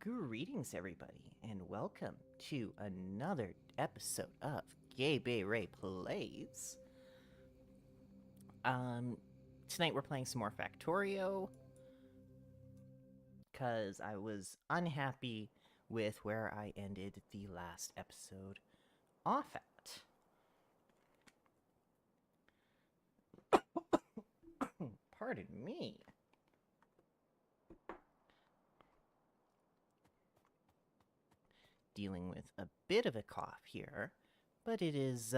Greetings, everybody, and welcome to another episode of Gay Bay Ray Plays. Tonight we're playing some more Factorio, because I was unhappy with where I ended the last episode off at. Pardon me. Dealing with a bit of a cough here, but it is,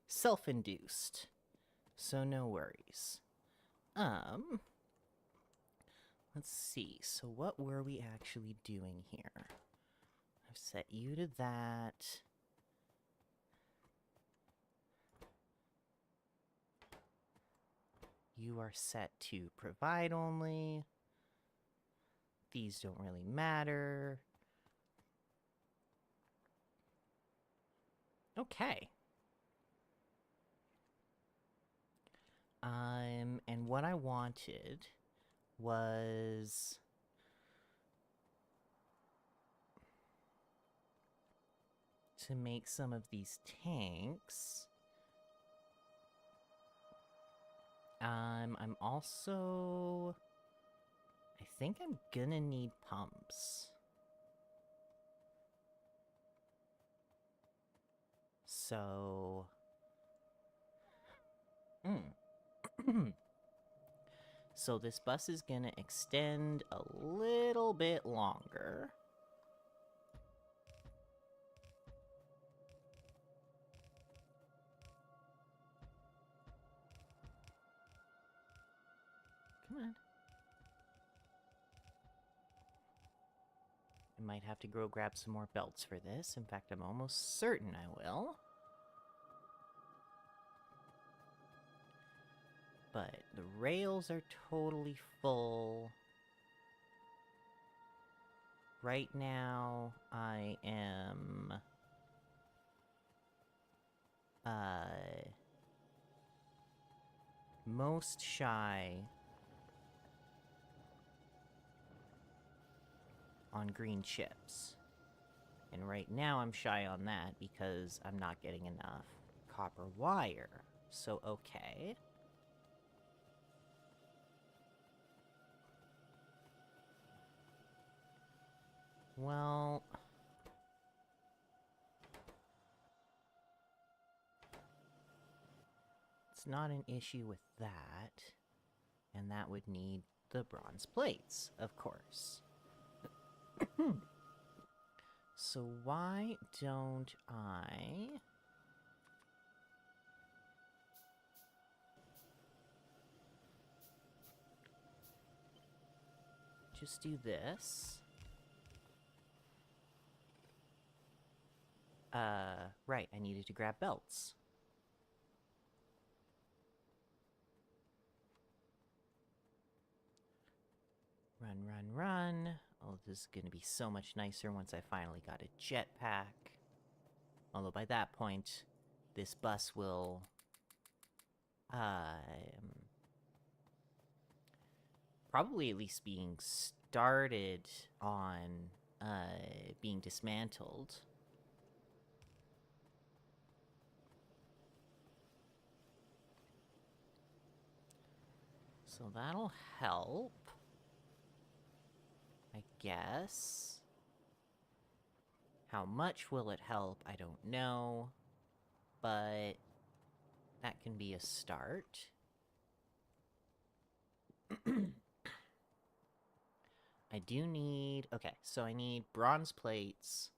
self-induced, so no worries. Let's see, so what were we actually doing here? I've set you to that. You are set to provide only. These don't really matter. Okay. And what I wanted was to make some of these tanks. I'm also... I think I'm gonna need pumps. So... So this bus is gonna extend a little bit longer. Come on. I might have to go grab some more belts for this. In fact, I'm almost certain I will. But the rails are totally full. Right now, I am... most shy on green chips. And right now I'm shy on that because I'm not getting enough copper wire. So, okay. Well... it's not an issue with that. And that would need the bronze plates, of course. So why don't I... just do this? Right, I needed to grab belts. Run, run, run. Oh, this is gonna be so much nicer once I finally got a jetpack. Although by that point, this bus will... probably at least being started on, being dismantled. So that'll help, I guess. How much will it help? I don't know. But that can be a start. I do need... okay, so I need bronze plates.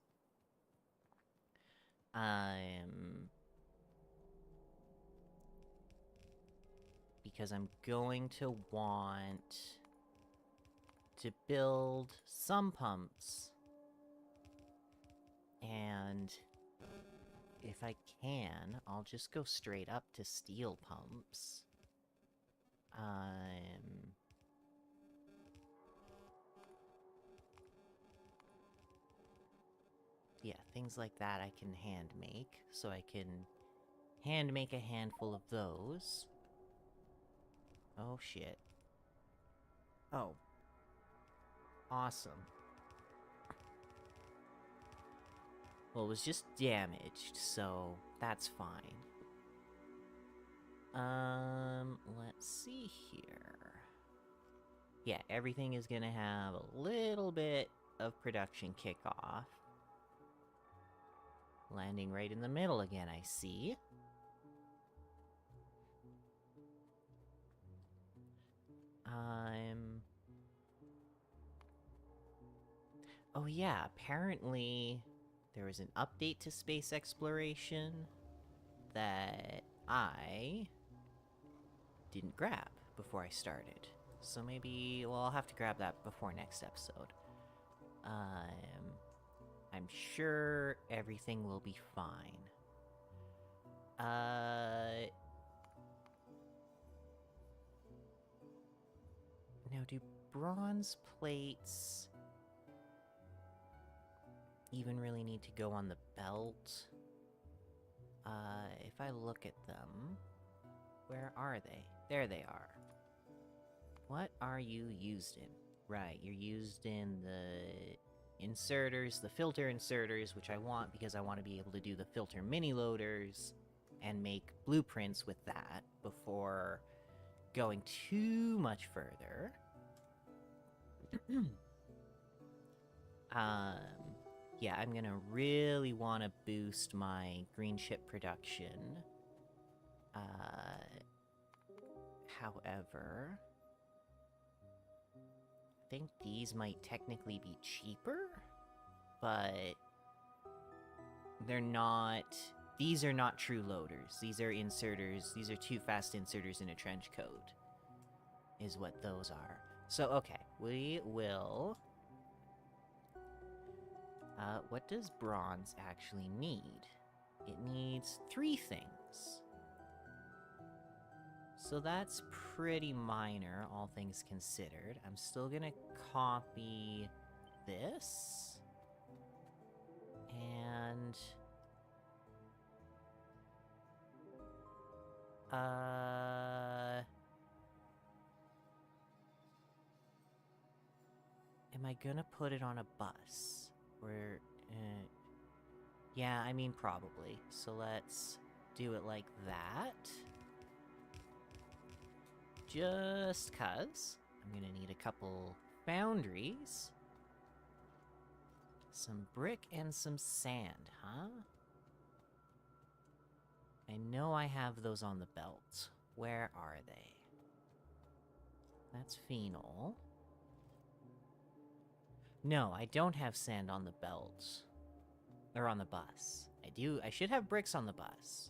Because I'm going to want to build some pumps. And if I can, I'll just go straight up to steel pumps. Yeah, things like that I can hand make, so I can hand make a handful of those. Oh, shit. Oh. Awesome. Well, it was just damaged, so that's fine. Let's see here. Yeah, everything is gonna have a little bit of production kickoff. Landing right in the middle again, I see. Oh yeah, apparently there was an update to space exploration that I didn't grab before I started. So maybe, well, I'll have to grab that before next episode. I'm sure everything will be fine. Now, do bronze plates even really need to go on the belt? If I look at them, where are they? There they are. What are you used in? Right, you're used in the inserters, the filter inserters, which I want because I want to be able to do the filter mini loaders and make blueprints with that before going too much further. Yeah, I'm gonna really want to boost my green chip production. However, I think these might technically be cheaper, but they're not... These are not true loaders. These are inserters. These are too fast inserters in a trench coat, is what those are. So, okay, we will... what does bronze actually need? It needs 3 things. So that's pretty minor, all things considered. I'm still gonna copy this. And... am I gonna put it on a bus? Or, yeah, I mean, probably. So let's do it like that. Just 'cause. I'm gonna need a couple foundries. Some brick and some sand, huh? I know I have those on the belt. Where are they? That's phenol. No, I don't have sand on the belt. Or on the bus. I should have bricks on the bus.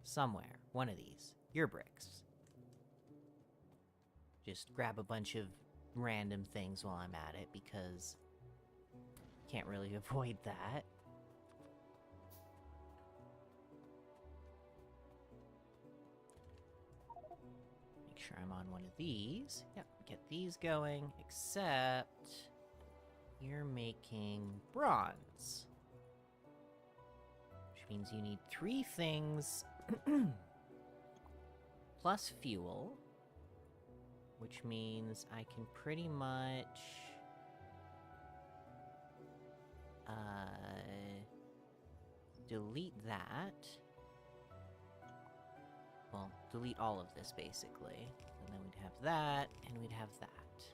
Somewhere. One of these. Your bricks. Just grab a bunch of random things while I'm at it, because... can't really avoid that. Make sure I'm on one of these. Yep, get these going, except... you're making bronze. Which means you need 3 things... plus fuel. Which means I can pretty much... delete that. Well, delete all of this, basically. And then we'd have that, and we'd have that.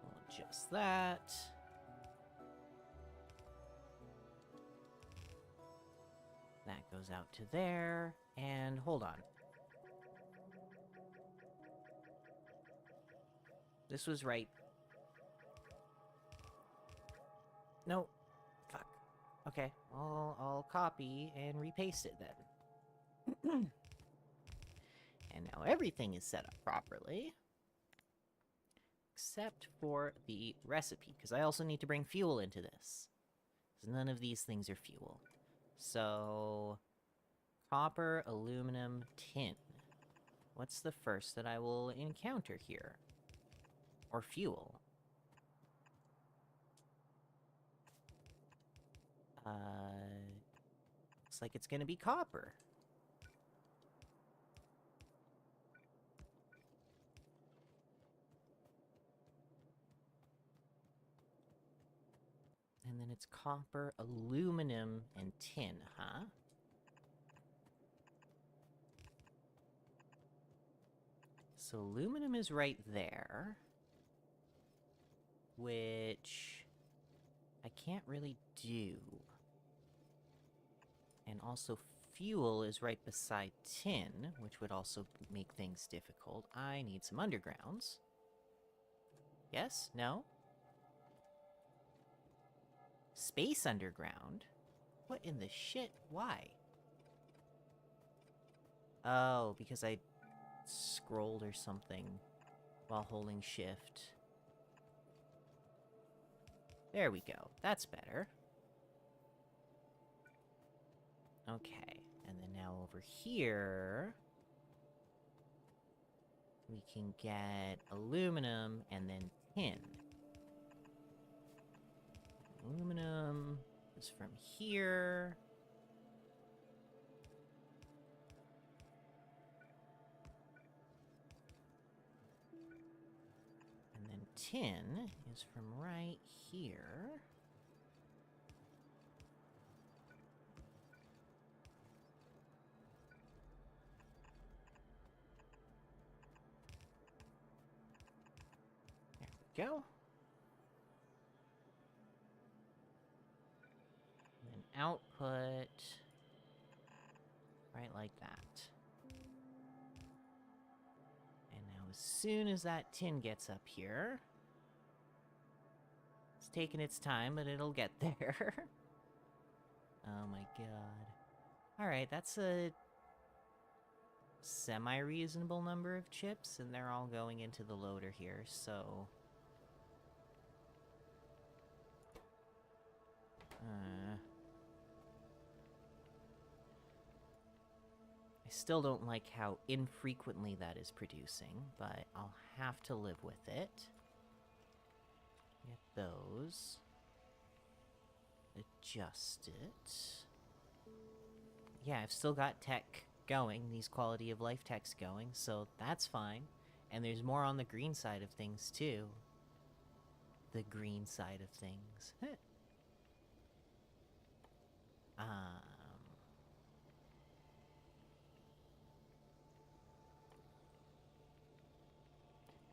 We'll adjust that. That goes out to there, and hold on. This was right. No. Fuck. Okay, I'll copy and repaste it then. And now everything is set up properly. Except for the recipe, because I also need to bring fuel into this. Because none of these things are fuel. So... copper, aluminum, tin. What's the first that I will encounter here? Or fuel? Looks like it's gonna be copper. it's copper, aluminum, and tin, huh? So aluminum is right there. Which I can't really do. And also fuel is right beside tin, which would also make things difficult. I need some undergrounds. Yes? No? Space underground? What in the shit? Why? Oh, because I scrolled or something while holding shift. There we go. That's better. Okay, and then now over here, we can get aluminum and then tin. Aluminum is from here. And then tin is from right here. There we go. And then output right like that. And now as soon as that tin gets up here, it's taking its time, but it'll get there. Oh my god. Alright, that's a semi-reasonable number of chips, and they're all going into the loader here, so... I still don't like how infrequently that is producing, but I'll have to live with it. Get those. Adjust it. Yeah, I've still got tech going, these quality of life techs going, so that's fine. And there's more on the green side of things, too. The green side of things.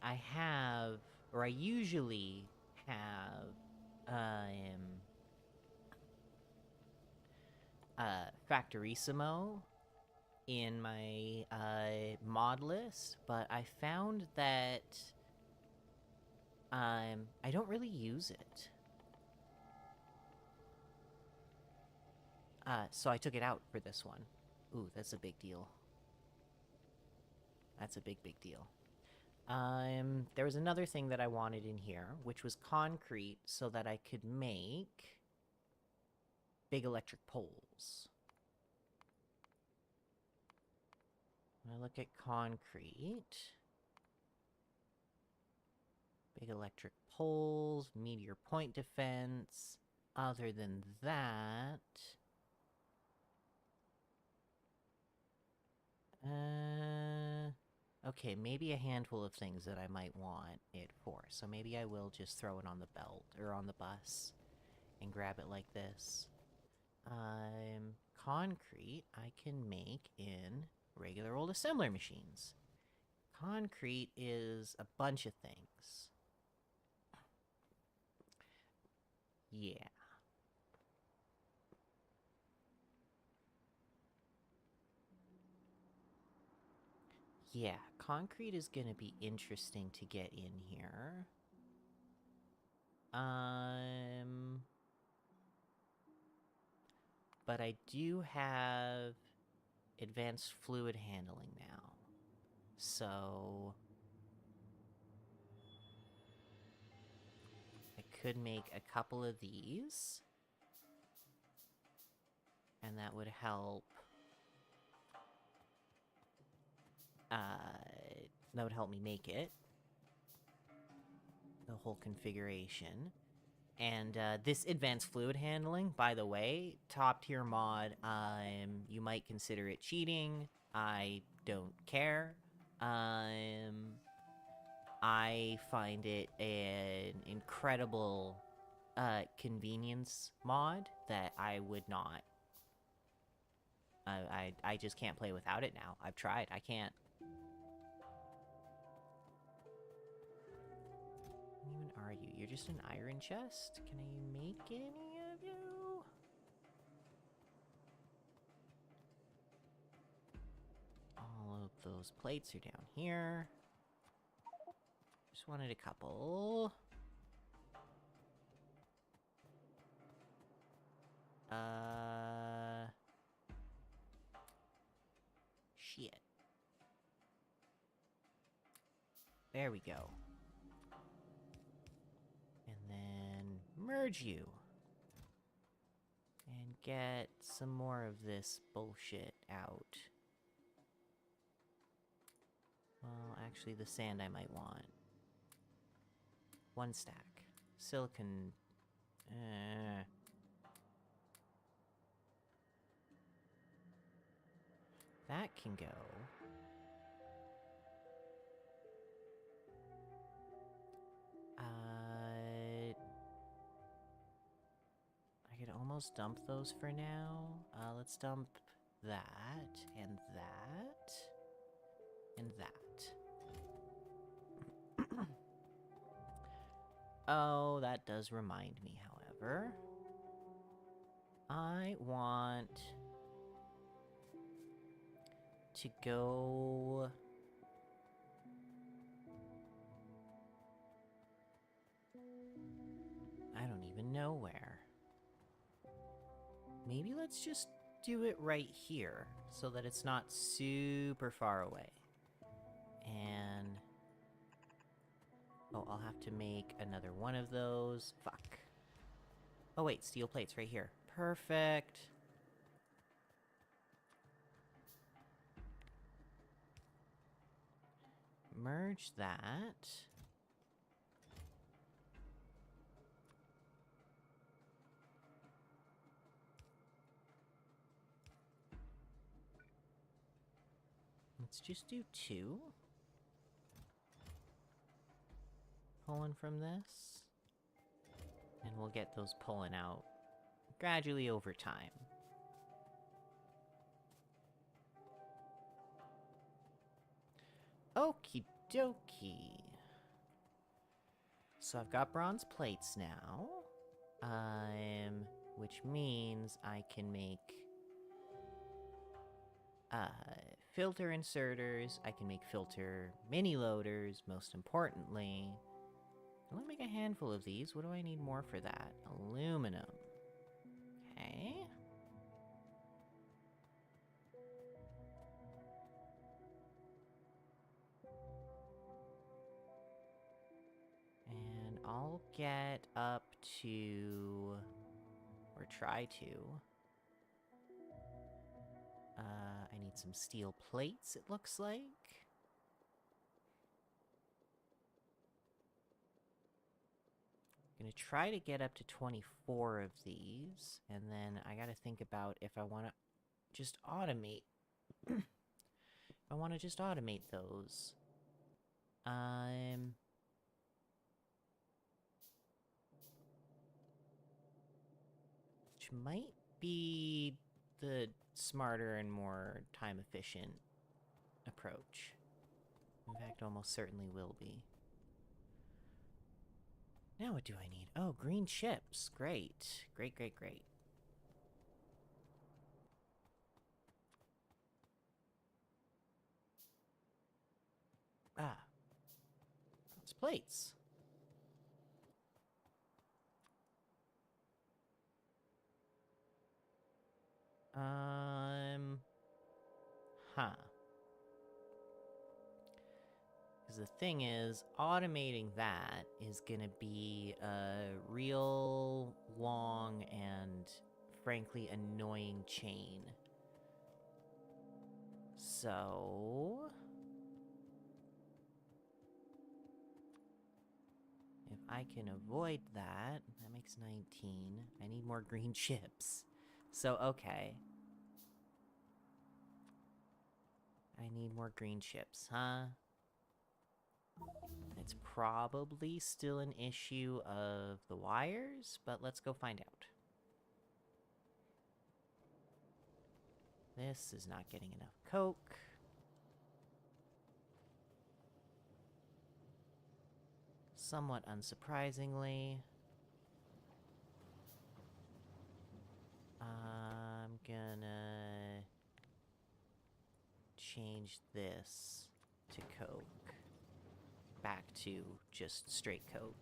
I have, or I usually have, Factorissimo in my, mod list, but I found that, I don't really use it. So I took it out for this one. Ooh, that's a big deal. That's a big, big deal. There was another thing that I wanted in here, which was concrete so that I could make big electric poles. When I look at concrete, big electric poles, meteor point defense. Other than that... Okay, maybe a handful of things that I might want it for. So maybe I will just throw it on the belt, or on the bus, and grab it like this. Concrete I can make in regular old assembler machines. Concrete is a bunch of things. Yeah. Yeah, concrete is gonna be interesting to get in here. But I do have advanced fluid handling now. So... I could make a couple of these. And that would help... that would help me make it. The whole configuration. And, this advanced fluid handling, by the way, top tier mod, you might consider it cheating. I don't care. I find it an incredible, convenience mod that I would not. I just can't play without it now. I've tried. I can't. What even are you? You're just an iron chest? Can I make any of you? All of those plates are down here. Just wanted a couple. Shit. There we go. And then merge you. And get some more of this bullshit out. Well, actually, the sand I might want. 1 stack. Silicon... That can go. I could almost dump those for now. Let's dump that, and that, and that. Oh, that does remind me, however. I want to go... I don't even know where. Maybe let's just do it right here, so that it's not super far away. And... oh, I'll have to make another one of those. Fuck. Oh wait, steel plates right here. Perfect. Merge that. Let's just do 2. Pulling from this. And we'll get those pulling out gradually over time. Okie dokie. So I've got bronze plates now. Which means I can make filter inserters. I can make filter mini loaders, most importantly. I only make a handful of these. What do I need more for that? Aluminum. Okay. And I'll get up to... or try to... I need some steel plates, it looks like. I'm gonna try to get up to 24 of these, and then I gotta think about if I want to just automate. I want to just automate those. Which might be the smarter and more time-efficient approach. In fact, almost certainly will be. Now what do I need? Oh, green chips. Great. Great, great, great. Ah. It's plates. Huh. Because the thing is, automating that is gonna be a real long and, frankly, annoying chain. So... if I can avoid that, that makes 19. I need more green chips. So, okay. I need more green chips, huh? It's probably still an issue of the wires, but let's go find out. This is not getting enough coke. Somewhat unsurprisingly, I'm gonna change this to coke. Back to just straight coke.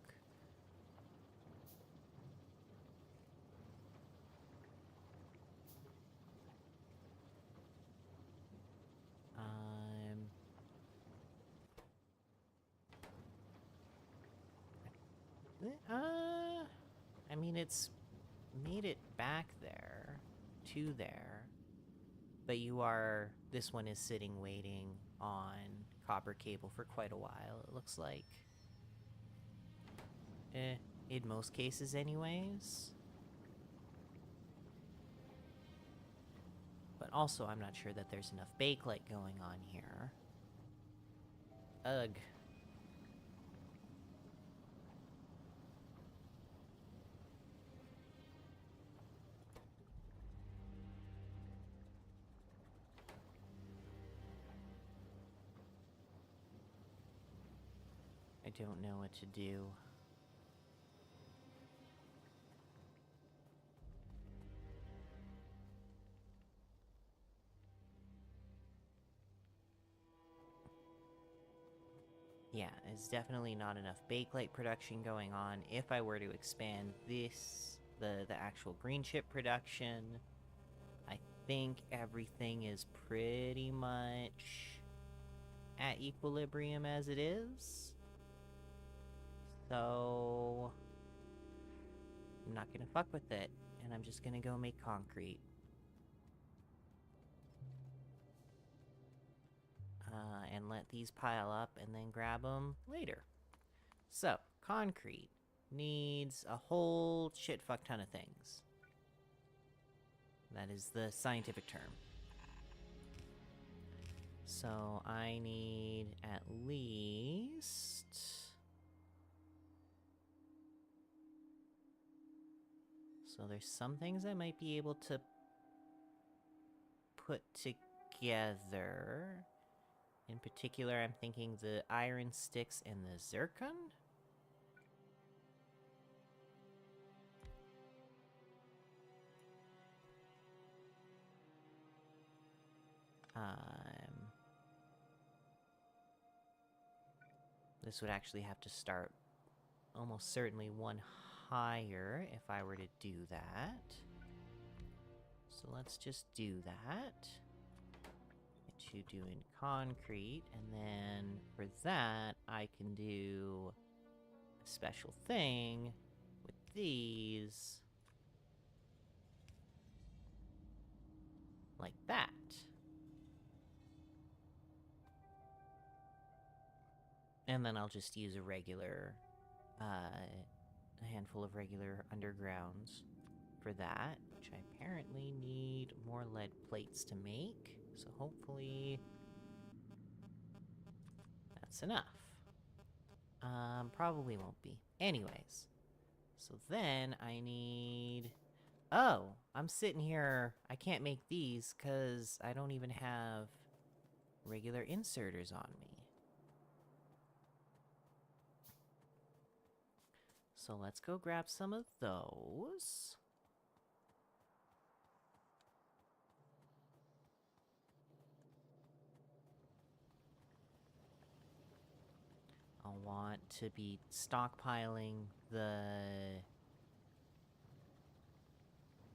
I mean, it's made it back there, to there, but this one is sitting waiting on copper cable for quite a while, it looks like. In most cases anyways. But also, I'm not sure that there's enough bakelite going on here. Ugh. I don't know what to do. Yeah, there's definitely not enough bakelite production going on. If I were to expand this, the actual green chip production, I think everything is pretty much at equilibrium as it is. So I'm not gonna fuck with it, and I'm just gonna go make concrete. And let these pile up and then grab them later. So, concrete needs a whole shit fuck ton of things. That is the scientific term. So, I need at least... So there's some things I might be able to put together. In particular, I'm thinking the iron sticks and the zircon? This would actually have to start almost certainly one higher if I were to do that. So let's just do that. Get you doing concrete, and then for that, I can do a special thing with these. Like that. And then I'll just use a handful of regular undergrounds for that, which I apparently need more lead plates to make, so hopefully that's enough. Probably won't be. Anyways, so then I need... Oh, I'm sitting here, I can't make these because I don't even have regular inserters on me. So let's go grab some of those. I'll want to be stockpiling the...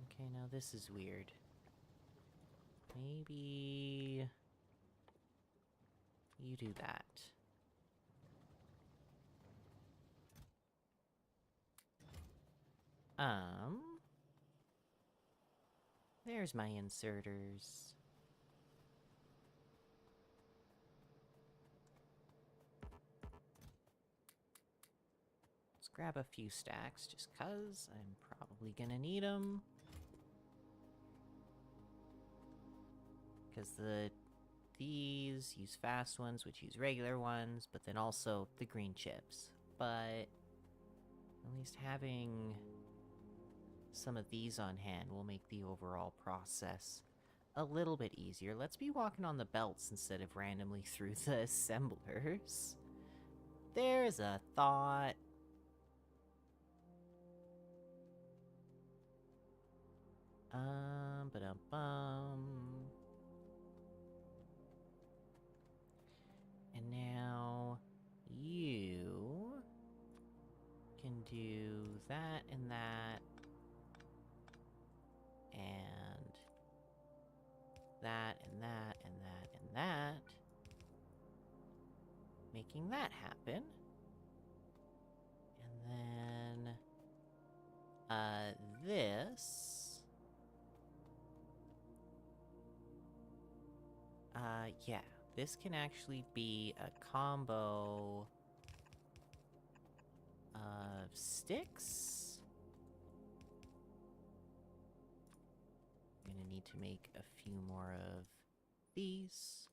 Okay, now this is weird. Maybe... you do that. There's my inserters. Let's grab a few stacks, just 'cause I'm probably gonna need them. Because the these, use fast ones, which use regular ones, but then also the green chips. But at least having some of these on hand will make the overall process a little bit easier. Let's be walking on the belts instead of randomly through the assemblers. There's a thought. Ba-dum-bum. And now you can do that and that. And that and that and that and that. Making that happen. And then this. Yeah, this can actually be a combo of sticks. I'm gonna need to make a few more of these.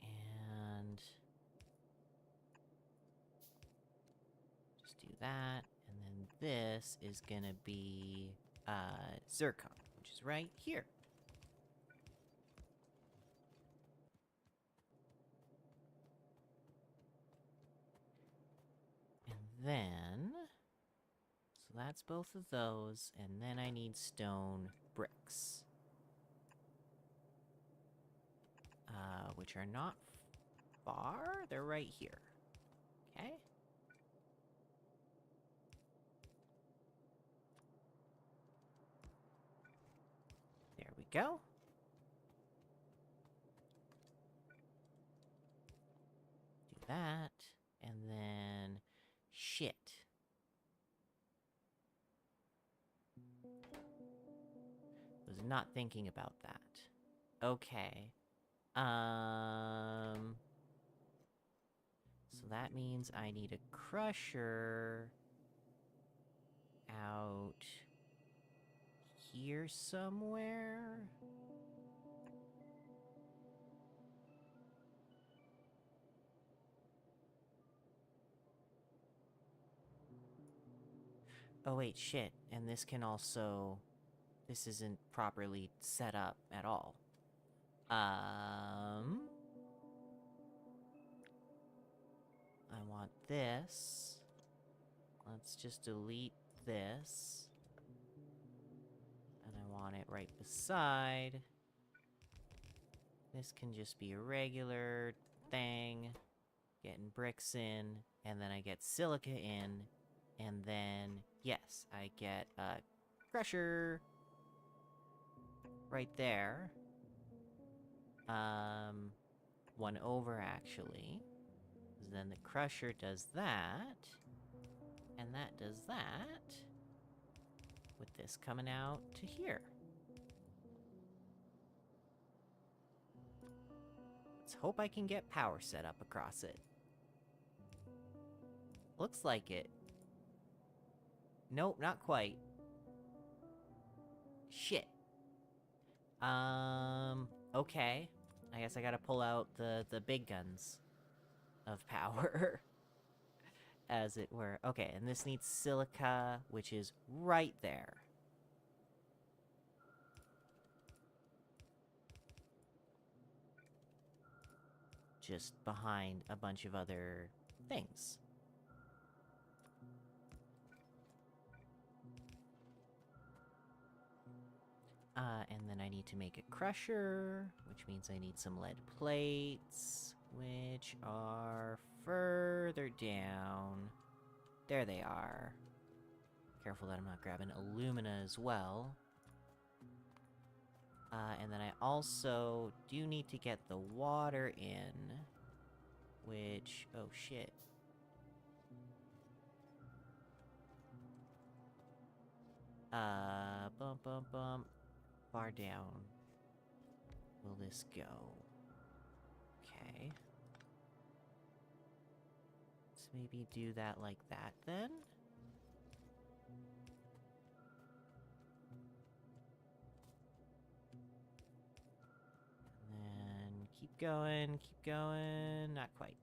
And just do that. And then this is gonna be, zircon, which is right here. And then... so that's both of those, and then I need stone bricks. Which are not far, they're right here. Okay? There we go. Do that, and then... shit. Was not thinking about that. Okay. So that means I need a crusher... out... here somewhere? Oh wait, shit. And this can also... this isn't properly set up at all. I want this. Let's just delete this. And I want it right beside. This can just be a regular thing. Getting bricks in, and then I get silica in, and then, yes, I get a crusher right there. One over, actually. Then the crusher does that, and that does that, with this coming out to here. Let's hope I can get power set up across it. Looks like it. Nope, not quite. Shit. Okay. I guess I gotta pull out the big guns of power. As it were. Okay, and this needs silica, which is right there. Just behind a bunch of other things. And then I need to make a crusher, which means I need some lead plates, which are further down. There they are. Careful that I'm not grabbing alumina as well. And then I also do need to get the water in, which... oh shit. Bump, bump, bump. Far down will this go? Okay. Let's maybe do that like that, then? going, keep going. Not quite.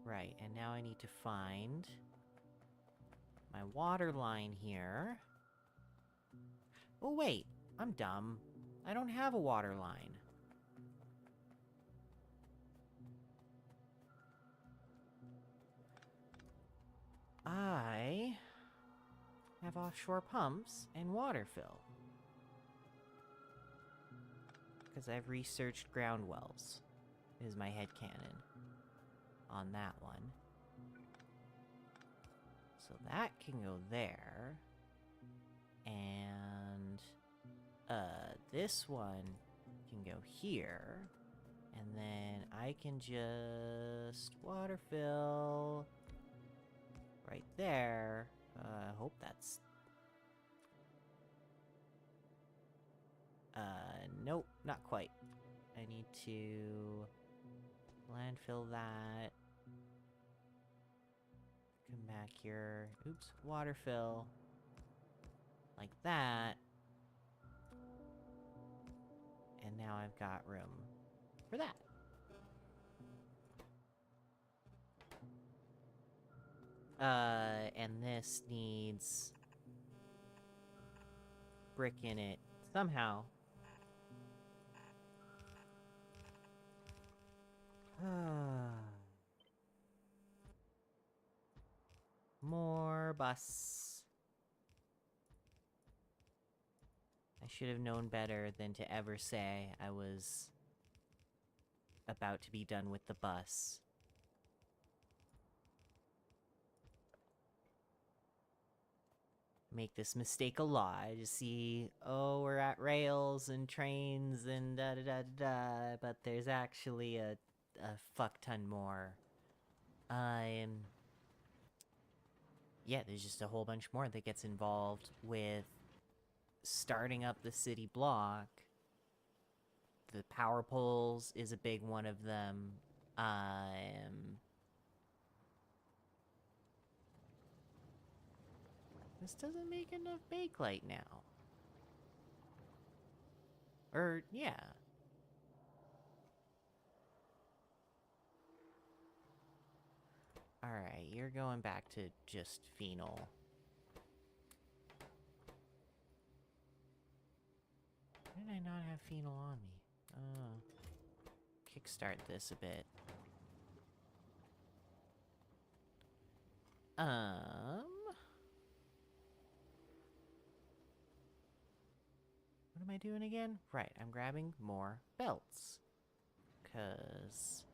Right, and now I need to find my water line here. Oh wait, I'm dumb. I don't have a water line. I have offshore pumps and water fill. Because I've researched ground wells, is my headcanon on that one. So that can go there. And this one can go here. And then I can just water fill right there. I hope that's... nope, not quite. I need to landfill that. Come back here. Oops, water fill. Like that. And now I've got room for that. And this needs brick in it somehow. More bus. I should have known better than to ever say I was about to be done with the bus. Make this mistake a lot. I just see, oh, we're at rails and trains and da-da-da-da-da, but there's actually a fuck ton more. Yeah, there's just a whole bunch more that gets involved with starting up the city block. The power poles is a big one of them. This doesn't make enough bakelite now. Or, yeah. Alright, you're going back to just phenol. Why did I not have phenol on me? Kickstart this a bit. What am I doing again? Right, I'm grabbing more belts. 'Cause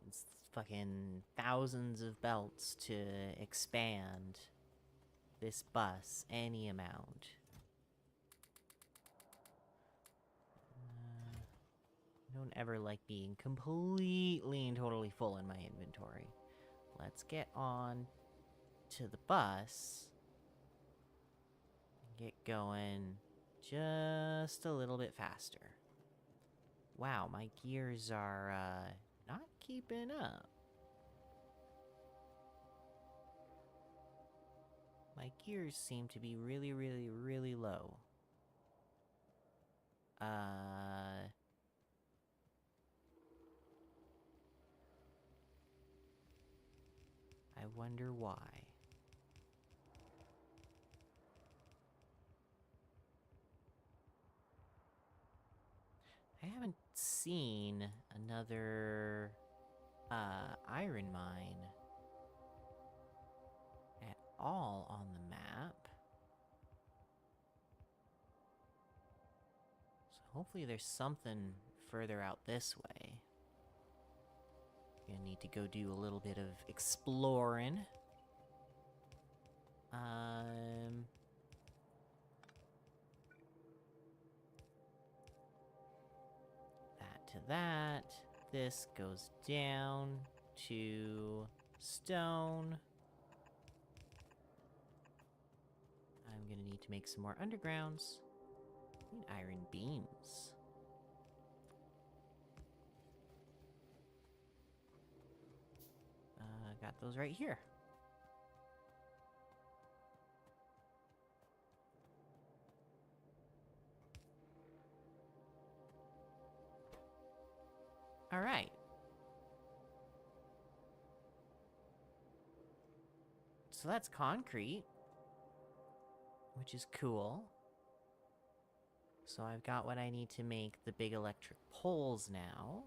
it's fucking thousands of belts to expand this bus any amount. I don't ever like being completely and totally full in my inventory. Let's get on to the bus. Get going just a little bit faster. Wow, my gears are, not keeping up. My gears seem to be really, really, really low. I wonder why. I haven't seen another, iron mine at all on the map. So hopefully there's something further out this way. Gonna need to go do a little bit of exploring. That to that. This goes down to stone. I'm gonna need to make some more undergrounds. I need iron beams. Got those right here. Alright. So that's concrete, which is cool. So I've got what I need to make the big electric poles now.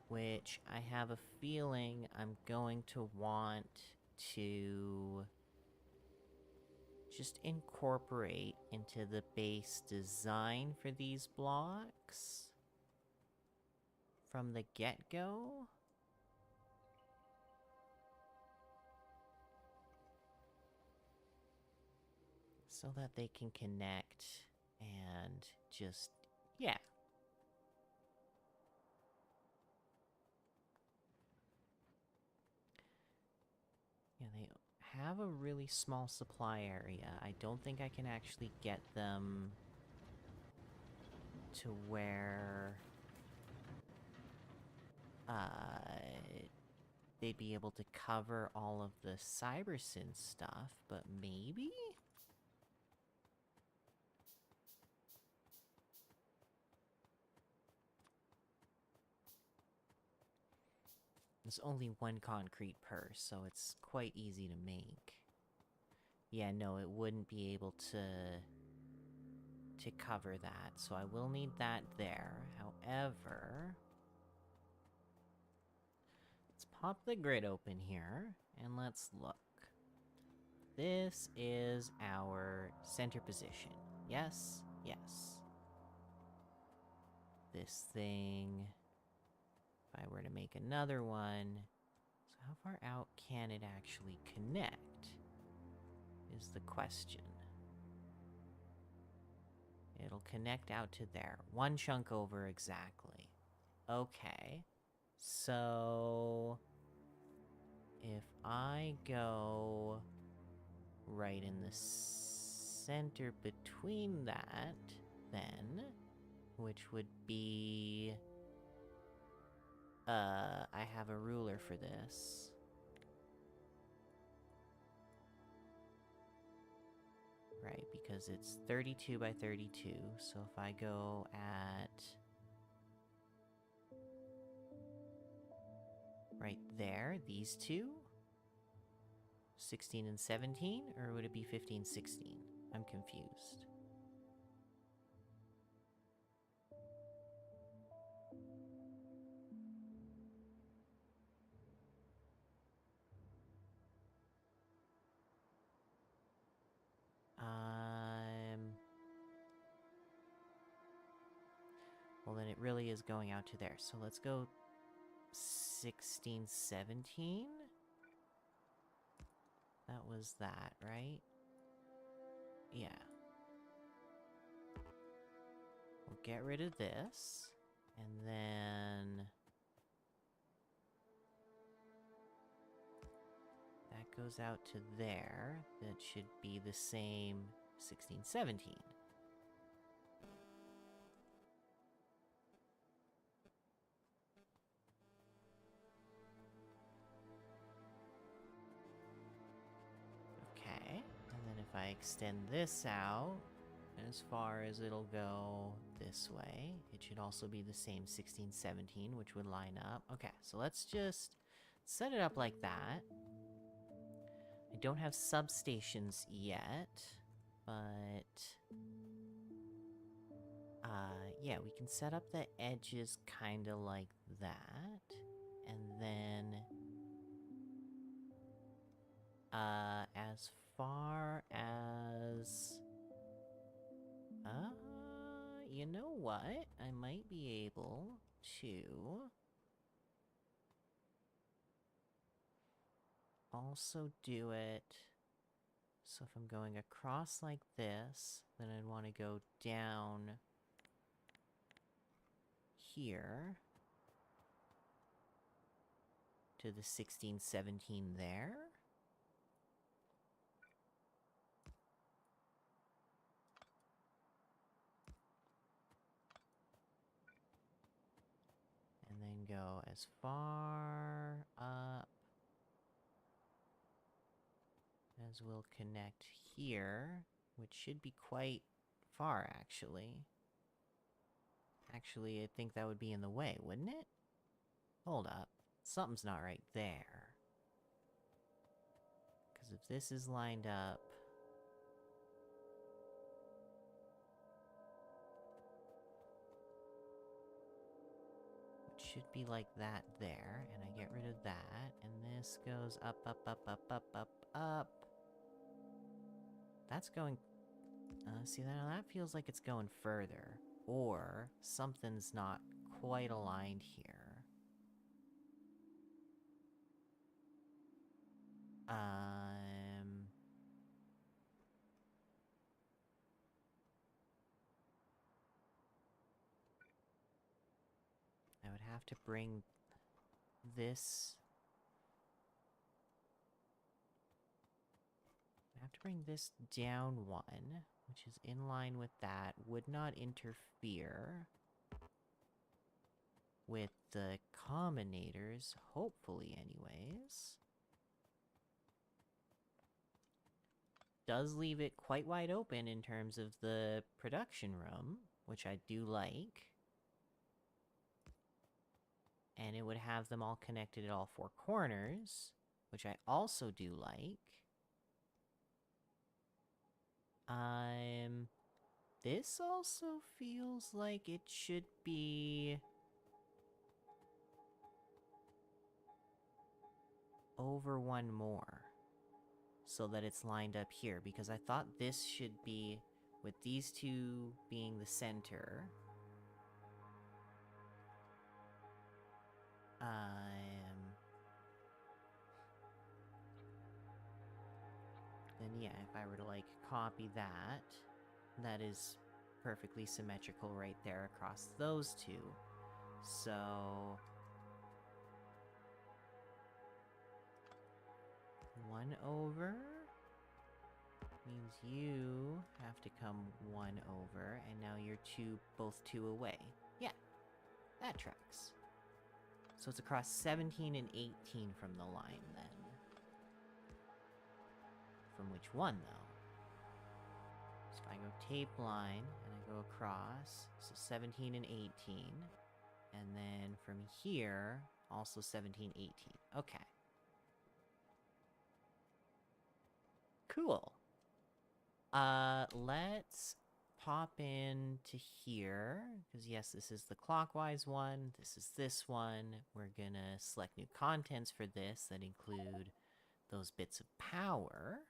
Which I have a feeling I'm going to want to just incorporate into the base design for these blocks from the get-go. So that they can connect and just, yeah. Yeah, they have a really small supply area. I don't think I can actually get them to where they'd be able to cover all of the Cybersyn stuff, but maybe? There's only one concrete per, so it's quite easy to make. Yeah, no, it wouldn't be able to cover that, so I will need that there. However, let's pop the grid open here, and let's look. This is our center position. Yes, yes. This thing, if I were to make another one, so how far out can it actually connect, is the question. It'll connect out to there. One chunk over exactly. Okay. So if I go right in the center between that, then, which would be... I have a ruler for this. Right, because it's 32 by 32, so if I go at... right there, these two? 16 and 17, or would it be 15, 16? I'm confused. Well, then it really is going out to there. So let's go 16, 17? That was that, right? Yeah. We'll get rid of this. And then... that goes out to there. That should be the same 16, 17. Okay, and then if I extend this out, as far as it'll go this way, it should also be the same 16, 17, which would line up. Okay, so let's just set it up like that. I don't have substations yet, but... yeah, we can set up the edges kinda like that, and then... as far as... you know what? I might be able to... also do it... so if I'm going across like this, then I'd want to go down... here... to the 16, 17 there. And then go as far up as we'll connect here, which should be quite far, actually. Actually, I think that would be in the way, wouldn't it? Hold up. Something's not right there. Because if this is lined up... it should be like that there, and I get rid of that, and this goes up, up, up, up, up, up, up. That's going... see, that feels like it's going further. Or, something's not quite aligned here. I would have to bring this... I have to bring this down one, which is in line with that, would not interfere with the combinators, hopefully anyways. Does leave it quite wide open in terms of the production room, which I do like. And it would have them all connected at all four corners, which I also do like. This also feels like it should be over one more, so that it's lined up here, because I thought this should be, with these two being the center. Then yeah, if I were to, like, copy that, that is perfectly symmetrical right there across those two. So... one over means you have to come one over, and now you're both two away. Yeah, that tracks. So it's across 17 and 18 from the line, then. From which one, though? So if I go tape line, and I go across, so 17 and 18. And then from here, also 17, 18. Okay. Cool. Let's pop in to here, because yes, this is the clockwise one, this is this one. We're gonna select new contents for this that include those bits of power.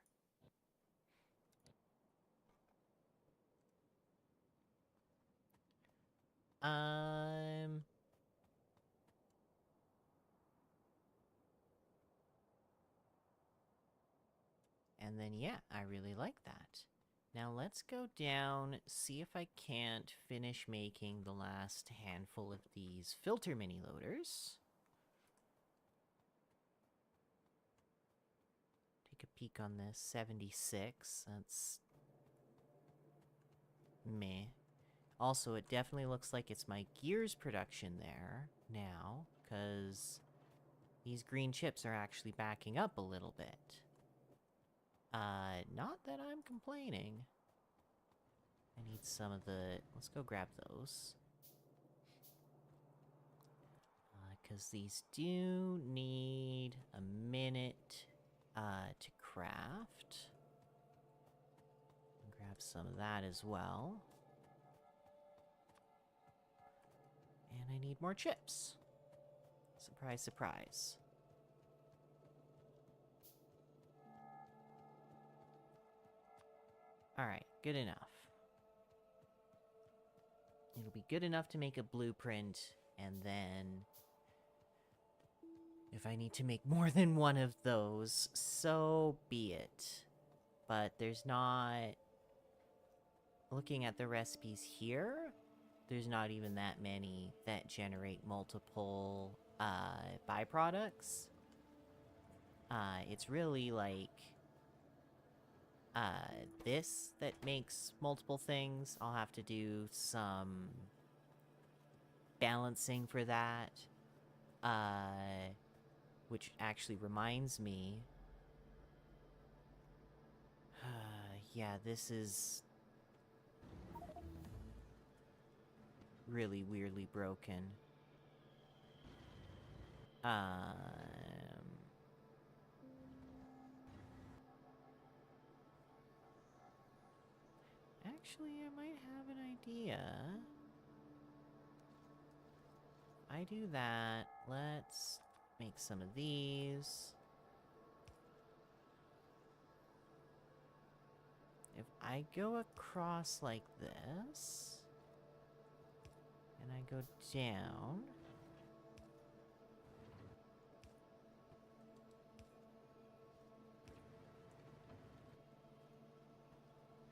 And then, yeah, I really like that. Now let's go down, see if I can't finish making the last handful of these filter mini loaders. Take a peek on this, 76, that's... meh. Also, it definitely looks like it's my gears production there, now, because these green chips are actually backing up a little bit. Not that I'm complaining. I need some of the... let's go grab those. Because these do need a minute, to craft. Grab some of that as well. And I need more chips. Surprise, surprise. Alright, good enough. It'll be good enough to make a blueprint, and then... if I need to make more than one of those, so be it. But there's not... looking at the recipes here, there's not even that many that generate multiple, byproducts. It's really, like... this that makes multiple things. I'll have to do some... balancing for that. Which actually reminds me... yeah, this is really weirdly broken. Actually, I might have an idea. If I do that, let's make some of these. If I go across like this, and I go down,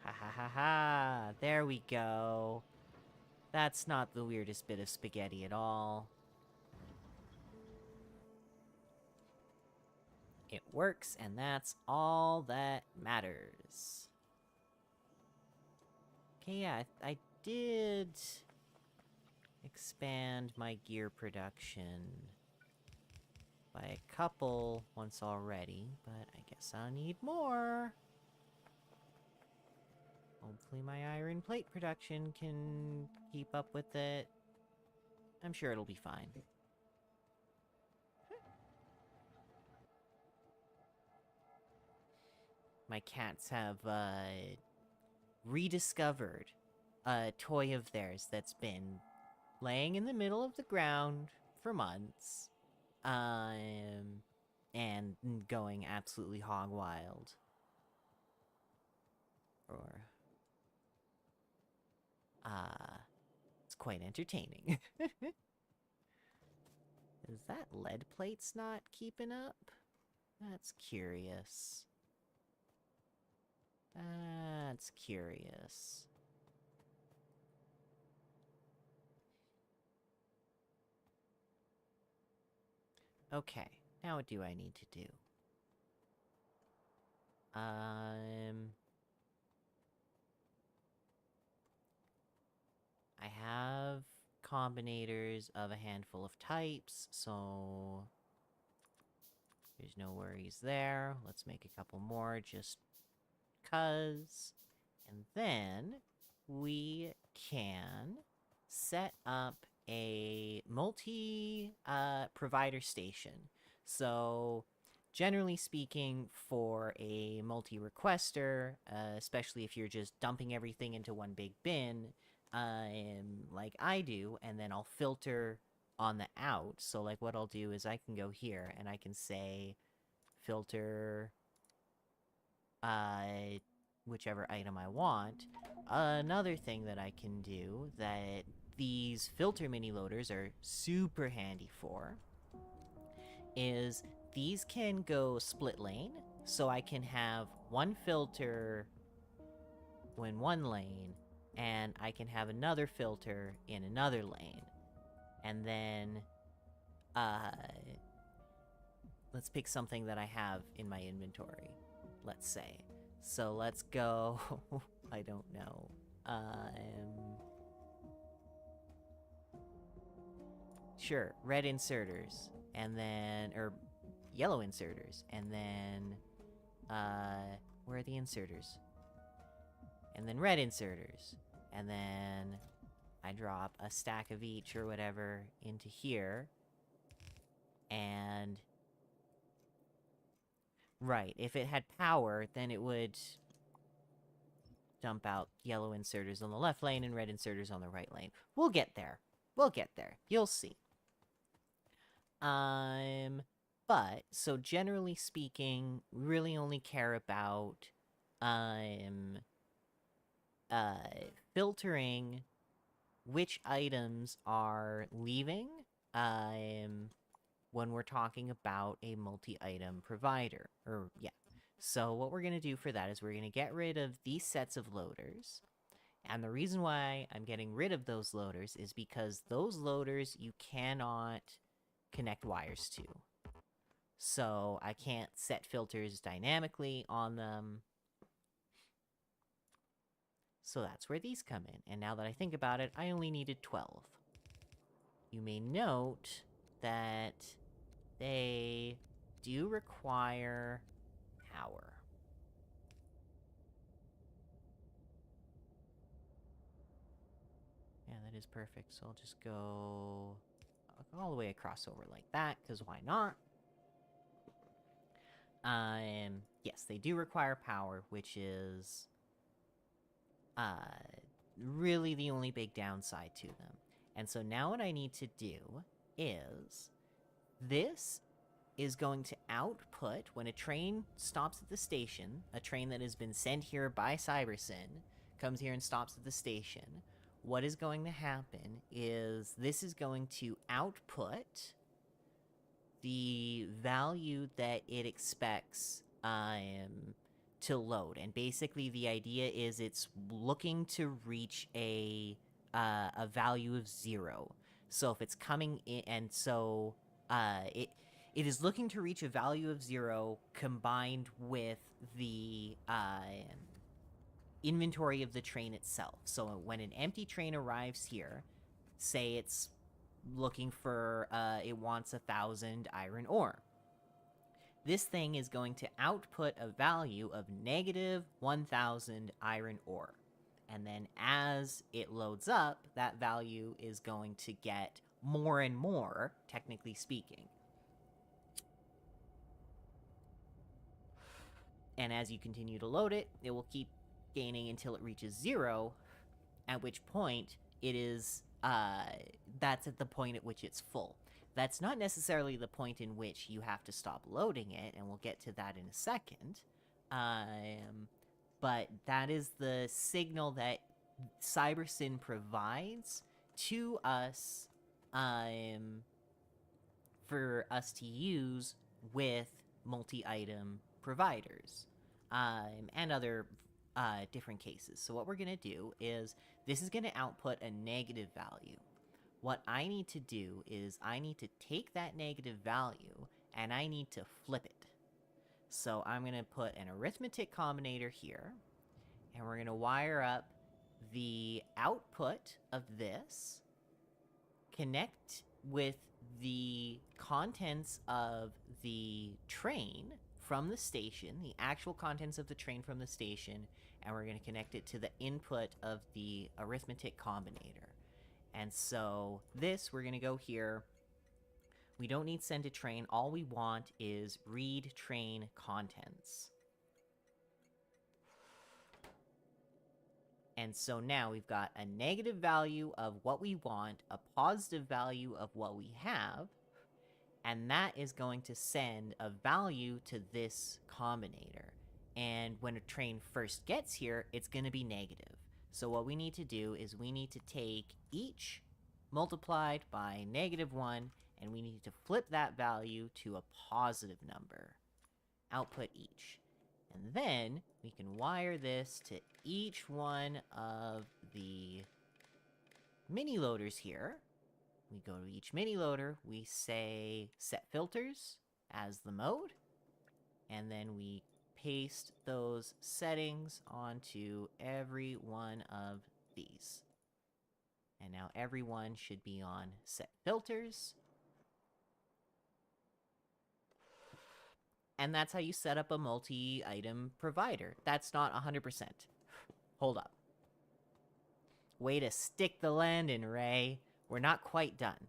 ha ha ha ha, there we go. That's not the weirdest bit of spaghetti at all. It works, and that's all that matters. Okay, yeah, I did expand my gear production by a couple once already, but I guess I'll need more. Hopefully my iron plate production can keep up with it. I'm sure it'll be fine. My cats have, rediscovered a toy of theirs that's been laying in the middle of the ground for months, and going absolutely hog wild. Or, it's quite entertaining. Is that lead plate's not keeping up? That's curious. That's curious. Okay, now what do I need to do? I have combinators of a handful of types, so there's no worries there. Let's make a couple more just 'cause. And then we can set up a multi-provider station. So, generally speaking, for a multi-requester, especially if you're just dumping everything into one big bin, like I do, and then I'll filter on the out. So, like, what I'll do is I can go here, and I can say, filter whichever item I want. Another thing that I can do that these filter mini loaders are super handy for is these can go split lane, so I can have one filter in one lane, and I can have another filter in another lane. And then, let's pick something that I have in my inventory, let's say. So let's go, I don't know, sure, red inserters, and then, or yellow inserters, and then, where are the inserters? And then red inserters, and then I drop a stack of each or whatever into here, and right, if it had power, then it would dump out yellow inserters on the left lane and red inserters on the right lane. We'll get there. We'll get there. You'll see. But, so generally speaking, we really only care about, filtering which items are leaving, when we're talking about a multi-item provider. Or, yeah. So what we're going to do for that is we're going to get rid of these sets of loaders. And the reason why I'm getting rid of those loaders is because those loaders you cannot connect wires to. So I can't set filters dynamically on them. So that's where these come in. And now that I think about it, I only needed 12. You may note that they do require power. is perfect. So I'll just go all the way across over like that, because why not? Yes, they do require power, which is really the only big downside to them. And so now what I need to do is this is going to output when a train stops at the station, a train that has been sent here by Cybersyn comes here and stops at the station. What is going to happen is this is going to output the value that it expects to load. And basically the idea is it's looking to reach a value of 0. So if it's coming in, and so it is looking to reach a value of 0 combined with the inventory of the train itself. So when an empty train arrives here, say it's looking for, it wants 1,000 iron ore. This thing is going to output a value of negative 1,000 iron ore. And then as it loads up, that value is going to get more and more, technically speaking. And as you continue to load it, it will keep gaining until it reaches 0, at which point it is, that's at the point at which it's full. That's not necessarily the point in which you have to stop loading it, and we'll get to that in a second. But that is the signal that Cybersyn provides to us for us to use with multi-item providers and other different cases. So what we're going to do is this is going to output a negative value. What I need to do is I need to take that negative value and I need to flip it. So I'm going to put an arithmetic combinator here, and we're going to wire up the output of this, connect with the contents of the train from the station, the actual contents of the train from the station, and we're going to connect it to the input of the arithmetic combinator. And so this, we're going to go here. We don't need send to train. All we want is read train contents. And so now we've got a negative value of what we want, a positive value of what we have, and that is going to send a value to this combinator. And when a train first gets here, it's going to be negative. So what we need to do is we need to take each multiplied by -1, and we need to flip that value to a positive number. Output each. And then we can wire this to each one of the mini loaders here. We go to each mini loader, we say set filters as the mode, and then we paste those settings onto every one of these. And now everyone should be on set filters. And that's how you set up a multi-item provider. That's not 100%. Hold up. Way to stick the landing, Ray. We're not quite done.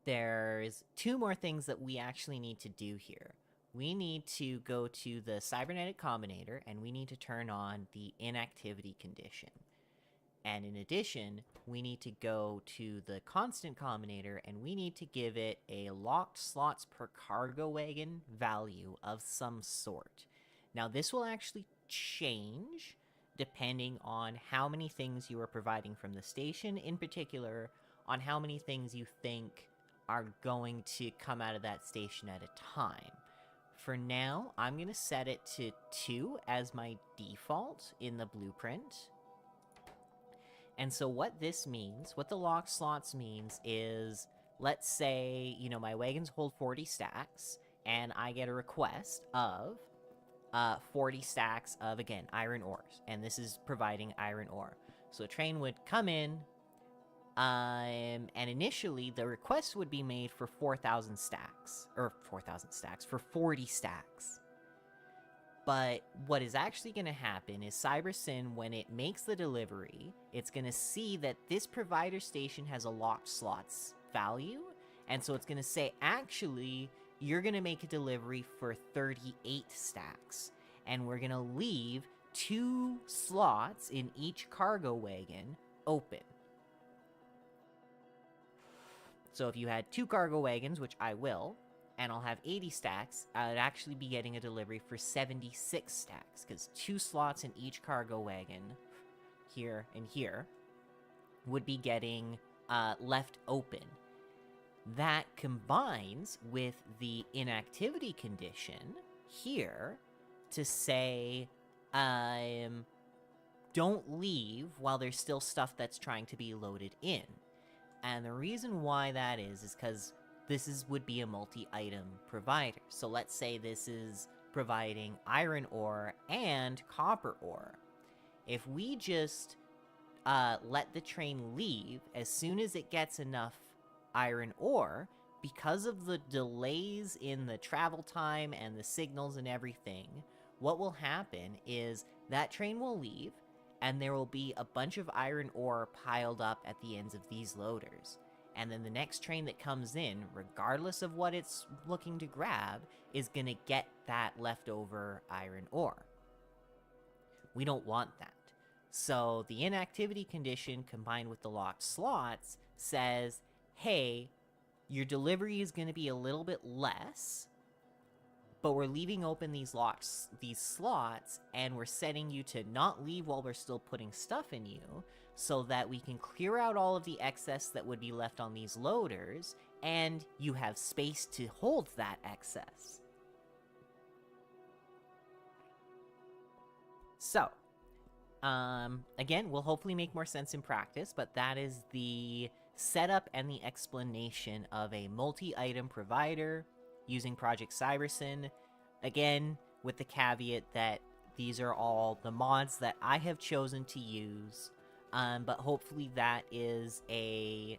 There's 2 more things that we actually need to do here. We need to go to the cybernetic combinator, and we need to turn on the inactivity condition. And in addition, we need to go to the constant combinator, and we need to give it a locked slots per cargo wagon value of some sort. Now, this will actually change depending on how many things you are providing from the station, in particular, on how many things you think are going to come out of that station at a time. For now, I'm going to set it to 2 as my default in the blueprint. And so what this means, what the lock slots means is, let's say, you know, my wagons hold 40 stacks, and I get a request of 40 stacks of, again, iron ores. And this is providing iron ore. So a train would come in, and initially the request would be made for 4,000 stacks. Or 4,000 stacks, for 40 stacks. But what is actually going to happen is Cybersyn, when it makes the delivery, it's going to see that this provider station has a locked slots value. And so it's going to say, actually, you're going to make a delivery for 38 stacks. And we're going to leave 2 slots in each cargo wagon open. So if you had 2 cargo wagons, which I will, and I'll have 80 stacks, I'd actually be getting a delivery for 76 stacks, because 2 slots in each cargo wagon, here and here, would be getting left open. That combines with the inactivity condition here to say, don't leave while there's still stuff that's trying to be loaded in. And the reason why that is because would be a multi-item provider. So let's say this is providing iron ore and copper ore. If we just let the train leave as soon as it gets enough iron ore, because of the delays in the travel time and the signals and everything, what will happen is that train will leave, and there will be a bunch of iron ore piled up at the ends of these loaders. And then the next train that comes in, regardless of what it's looking to grab, is going to get that leftover iron ore. We don't want that. So the inactivity condition combined with the locked slots says, hey, your delivery is going to be a little bit less, but we're leaving open these slots, and we're setting you to not leave while we're still putting stuff in you, so that we can clear out all of the excess that would be left on these loaders, and you have space to hold that excess. So, again, will hopefully make more sense in practice, but that is the setup and the explanation of a multi-item provider using Project Cybersyn. Again, with the caveat that these are all the mods that I have chosen to use, but hopefully that is a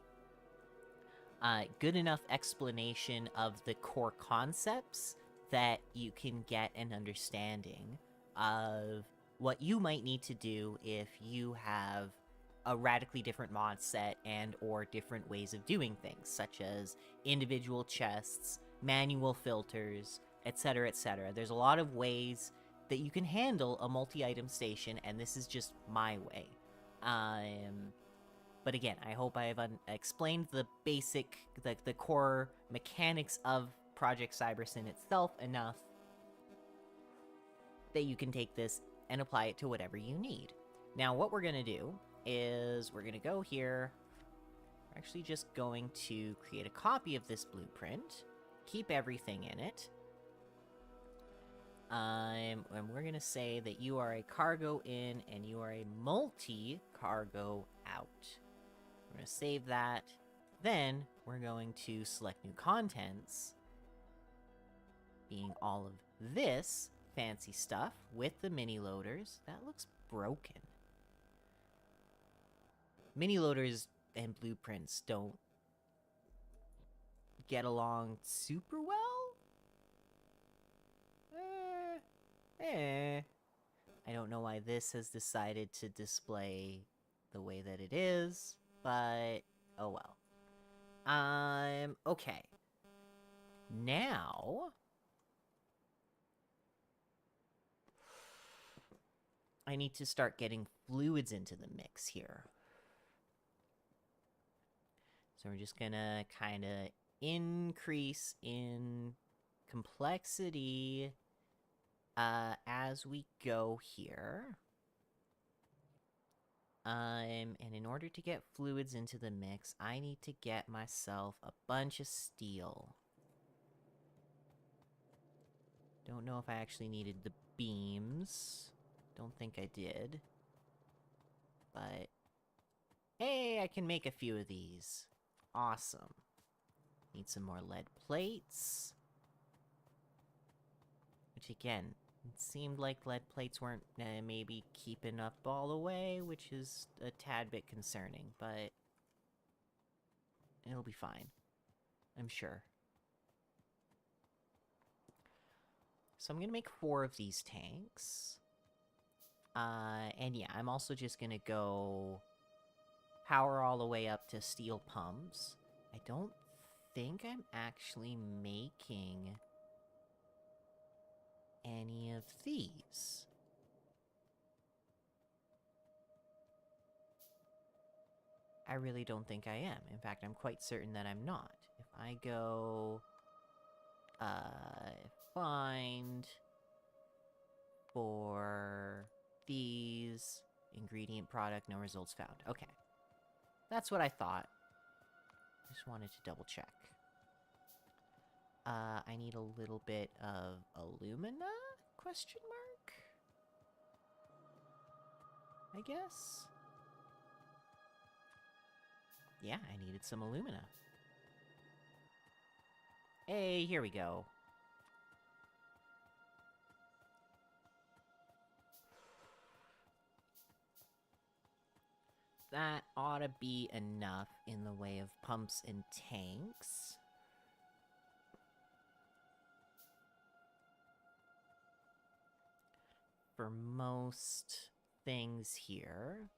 good enough explanation of the core concepts that you can get an understanding of what you might need to do if you have a radically different mod set and or different ways of doing things, such as individual chests, manual filters, etc., etc. There's a lot of ways that you can handle a multi-item station, and this is just my way. But again, I hope I have explained the basic, the core mechanics of Project Cybersyn itself enough that you can take this and apply it to whatever you need. Now, what we're going to do is we're going to go here. We're actually just going to create a copy of this blueprint, keep everything in it, and we're going to say that you are a cargo in and you are a multi-cargo out. We're going to save that. Then we're going to select new contents, being all of this fancy stuff with the mini loaders. That looks broken. Mini loaders and blueprints don't get along super well? I don't know why this has decided to display the way that it is, but oh well. Okay. Now I need to start getting fluids into the mix here. So we're just gonna kind of increase in complexity as we go here. And in order to get fluids into the mix, I need to get myself a bunch of steel. Don't know if I actually needed the beams. Don't think I did. But hey, I can make a few of these. Awesome. Need some more lead plates. Which again, it seemed like lead plates weren't maybe keeping up all the way, which is a tad bit concerning, but it'll be fine, I'm sure. So I'm gonna make 4 of these tanks. And yeah, I'm also just gonna go power all the way up to steel pumps. I don't think I'm actually making any of these. I really don't think I am. In fact, I'm quite certain that I'm not. If I go... find... for... these... ingredient product, no results found. Okay. That's what I thought. Just wanted to double check. I need a little bit of alumina? Question mark? I guess? Yeah, I needed some alumina. Hey, here we go. That ought to be enough in the way of pumps and tanks. For most things here.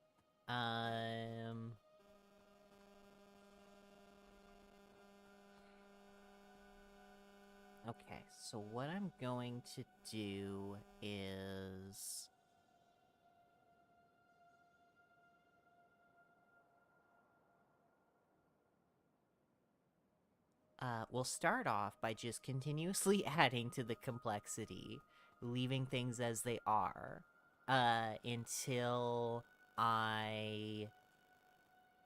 Okay, so what I'm going to do is... we'll start off by just continuously adding to the complexity, leaving things as they are, until I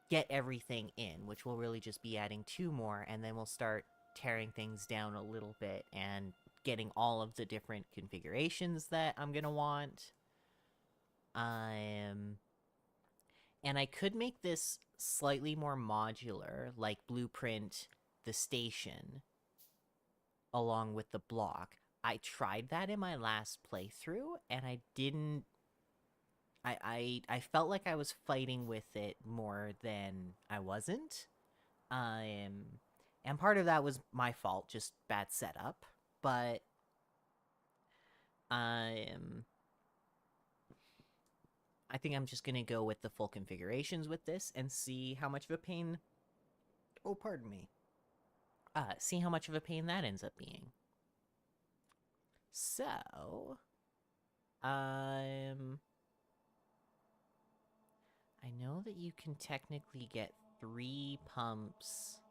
get everything in, which will really just be adding 2 more, and then we'll start tearing things down a little bit and getting all of the different configurations that I'm gonna want. And I could make this slightly more modular, like blueprint the station along with the block. I tried that in my last playthrough, and I didn't... I felt like I was fighting with it more than I wasn't. And part of that was my fault, just bad setup. But, I think I'm just gonna go with the full configurations with this and see how much of a pain... Oh, pardon me. See how much of a pain that ends up being. So... I know that you can technically get 3 pumps...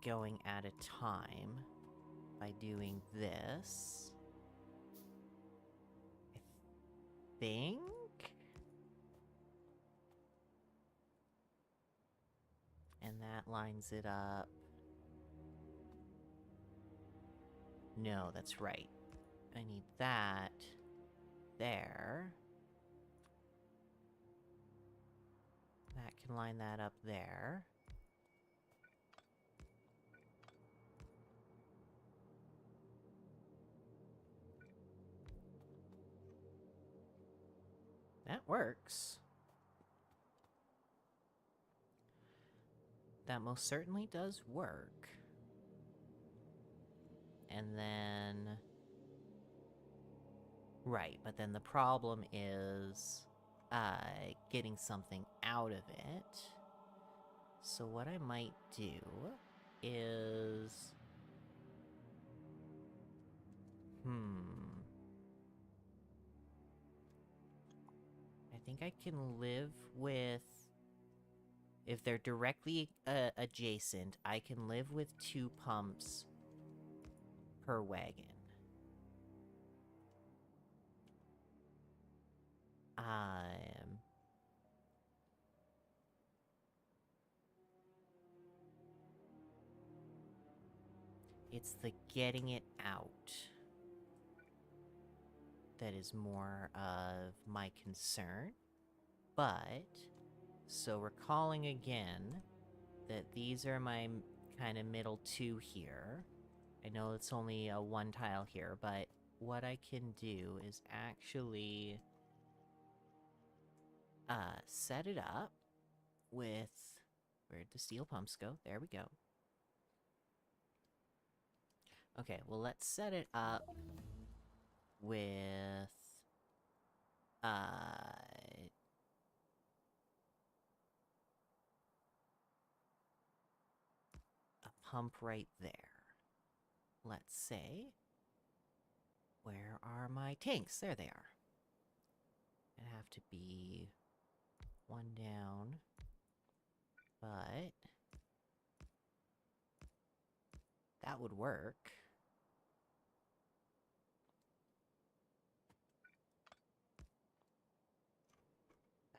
going at a time by doing this. I think? And that lines it up. No, that's right. I need that there. That can line that up there. That works. That most certainly does work. And then... Right, but then the problem is... getting something out of it. So what I might do is... I think I can live with... If they're directly adjacent, I can live with 2 pumps per wagon. It's the getting it out that is more of my concern. But, so recalling again that these are my kind of middle 2 here. I know it's only a 1 tile here, but what I can do is actually set it up with... Where'd the steel pumps go? There we go. Okay, well, let's set it up with... a pump right there. Let's say... Where are my tanks? There they are. It'd have to be one down, but that would work.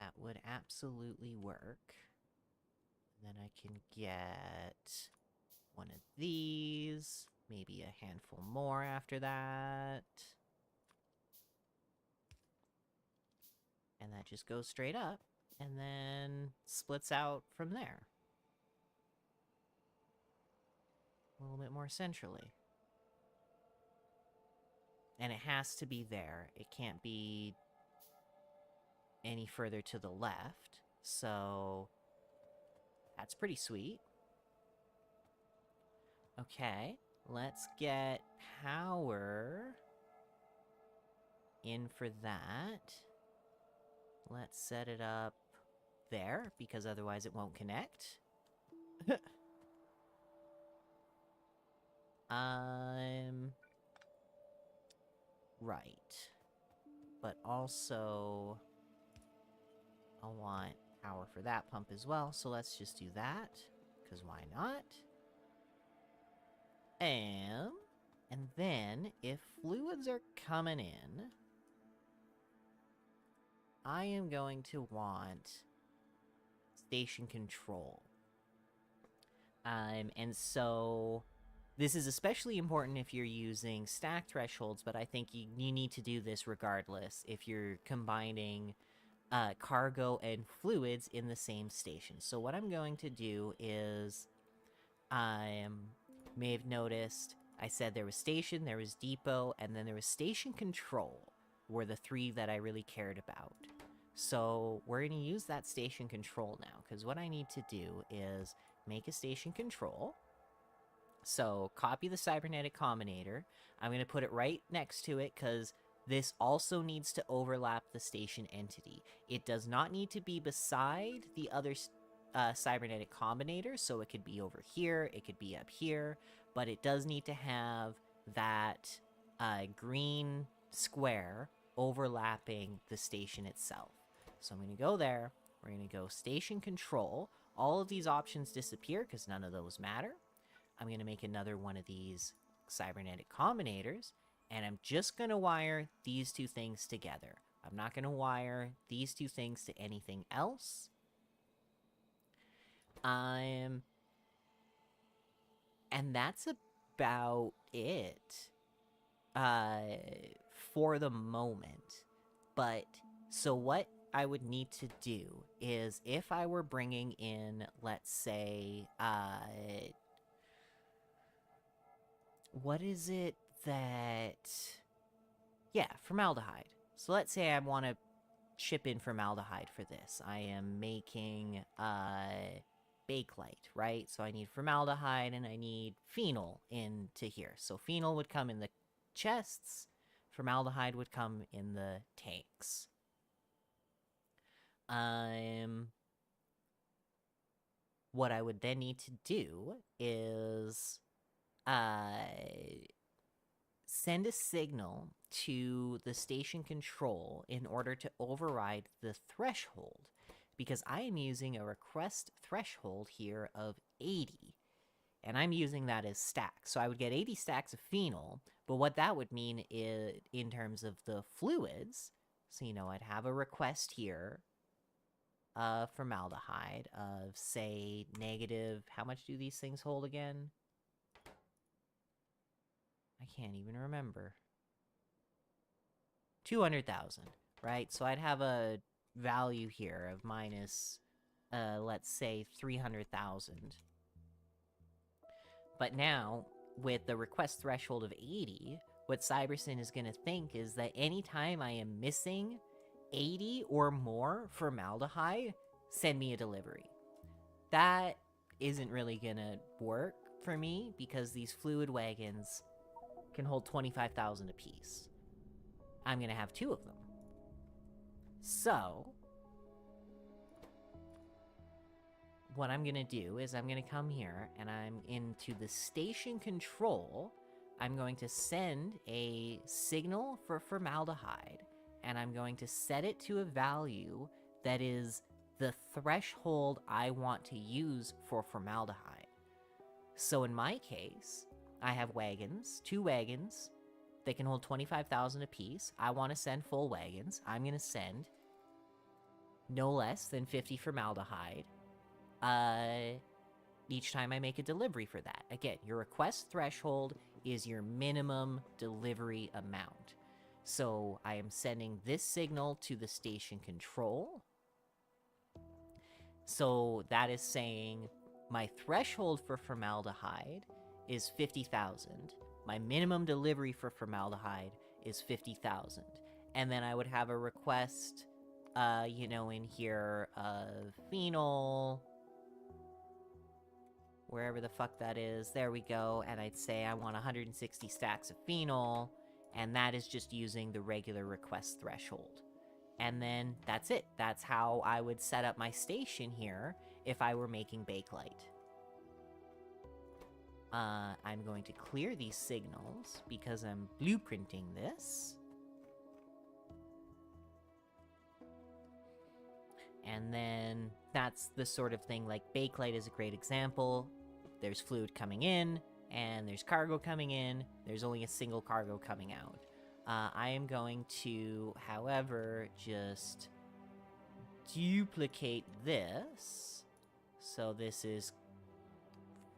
That would absolutely work. And then I can get one of these, maybe a handful more after that. And that just goes straight up, and then splits out from there. A little bit more centrally. And it has to be there. It can't be any further to the left. So that's pretty sweet. Okay, let's get power in for that. Let's set it up there, because otherwise it won't connect. Right. But also, I'll want power for that pump as well, so let's just do that, because why not? And then, if fluids are coming in, I am going to want station control. And so this is especially important if you're using stack thresholds, but I think you need to do this regardless if you're combining cargo and fluids in the same station. So what I'm going to do is, may have noticed, I said there was station, there was depot, and then there was station control were the three that I really cared about. So we're going to use that station control now, because what I need to do is make a station control. So copy the cybernetic combinator. I'm going to put it right next to it, because this also needs to overlap the station entity. It does not need to be beside the other cybernetic combinator, so it could be over here, it could be up here, but it does need to have that green square overlapping the station itself. So I'm going to go there, we're going to go station control. All of these options disappear because none of those matter. I'm going to make another one of these cybernetic combinators, and I'm just going to wire these two things together. I'm not going to wire these two things to anything else. And that's about it for the moment. But, so what I would need to do is, if I were bringing in, let's say, what is it that... Yeah, formaldehyde. So let's say I want to ship in formaldehyde for this. I am making Bakelite, right? So I need formaldehyde and I need phenol into here. So phenol would come in the chests, formaldehyde would come in the tanks. What I would then need to do is send a signal to the station control in order to override the threshold, because I am using a request threshold here of 80, and I'm using that as stacks. So I would get 80 stacks of phenol, but what that would mean is, in terms of the fluids, so, I'd have a request here of formaldehyde of, say, negative... How much do these things hold again? I can't even remember. 200,000, right? So I'd have a value here of minus, let's say, 300,000. But now, with the request threshold of 80, what Cybersyn is going to think is that anytime I am missing 80 or more formaldehyde, send me a delivery. That isn't really gonna work for me because these fluid wagons can hold 25,000 apiece. I'm gonna have 2 of them. So, what I'm gonna do is I'm gonna come here and I'm into the station control. I'm going to send a signal for formaldehyde, and I'm going to set it to a value that is the threshold I want to use for formaldehyde. So in my case, I have wagons, 2 wagons. They can hold 25,000 apiece. I want to send full wagons. I'm going to send no less than 50 formaldehyde each time I make a delivery for that. Again, your request threshold is your minimum delivery amount. So I am sending this signal to the station control. So that is saying my threshold for formaldehyde is 50,000. My minimum delivery for formaldehyde is 50,000. And then I would have a request, in here of phenol, wherever the fuck that is. There we go. And I'd say I want 160 stacks of phenol, and that is just using the regular request threshold. And then that's it. That's how I would set up my station here if I were making Bakelite. I'm going to clear these signals because I'm blueprinting this. And then that's the sort of thing, like Bakelite is a great example. There's fluid coming in, and there's cargo coming in. There's only a single cargo coming out. I am going to, however, just duplicate this. So this is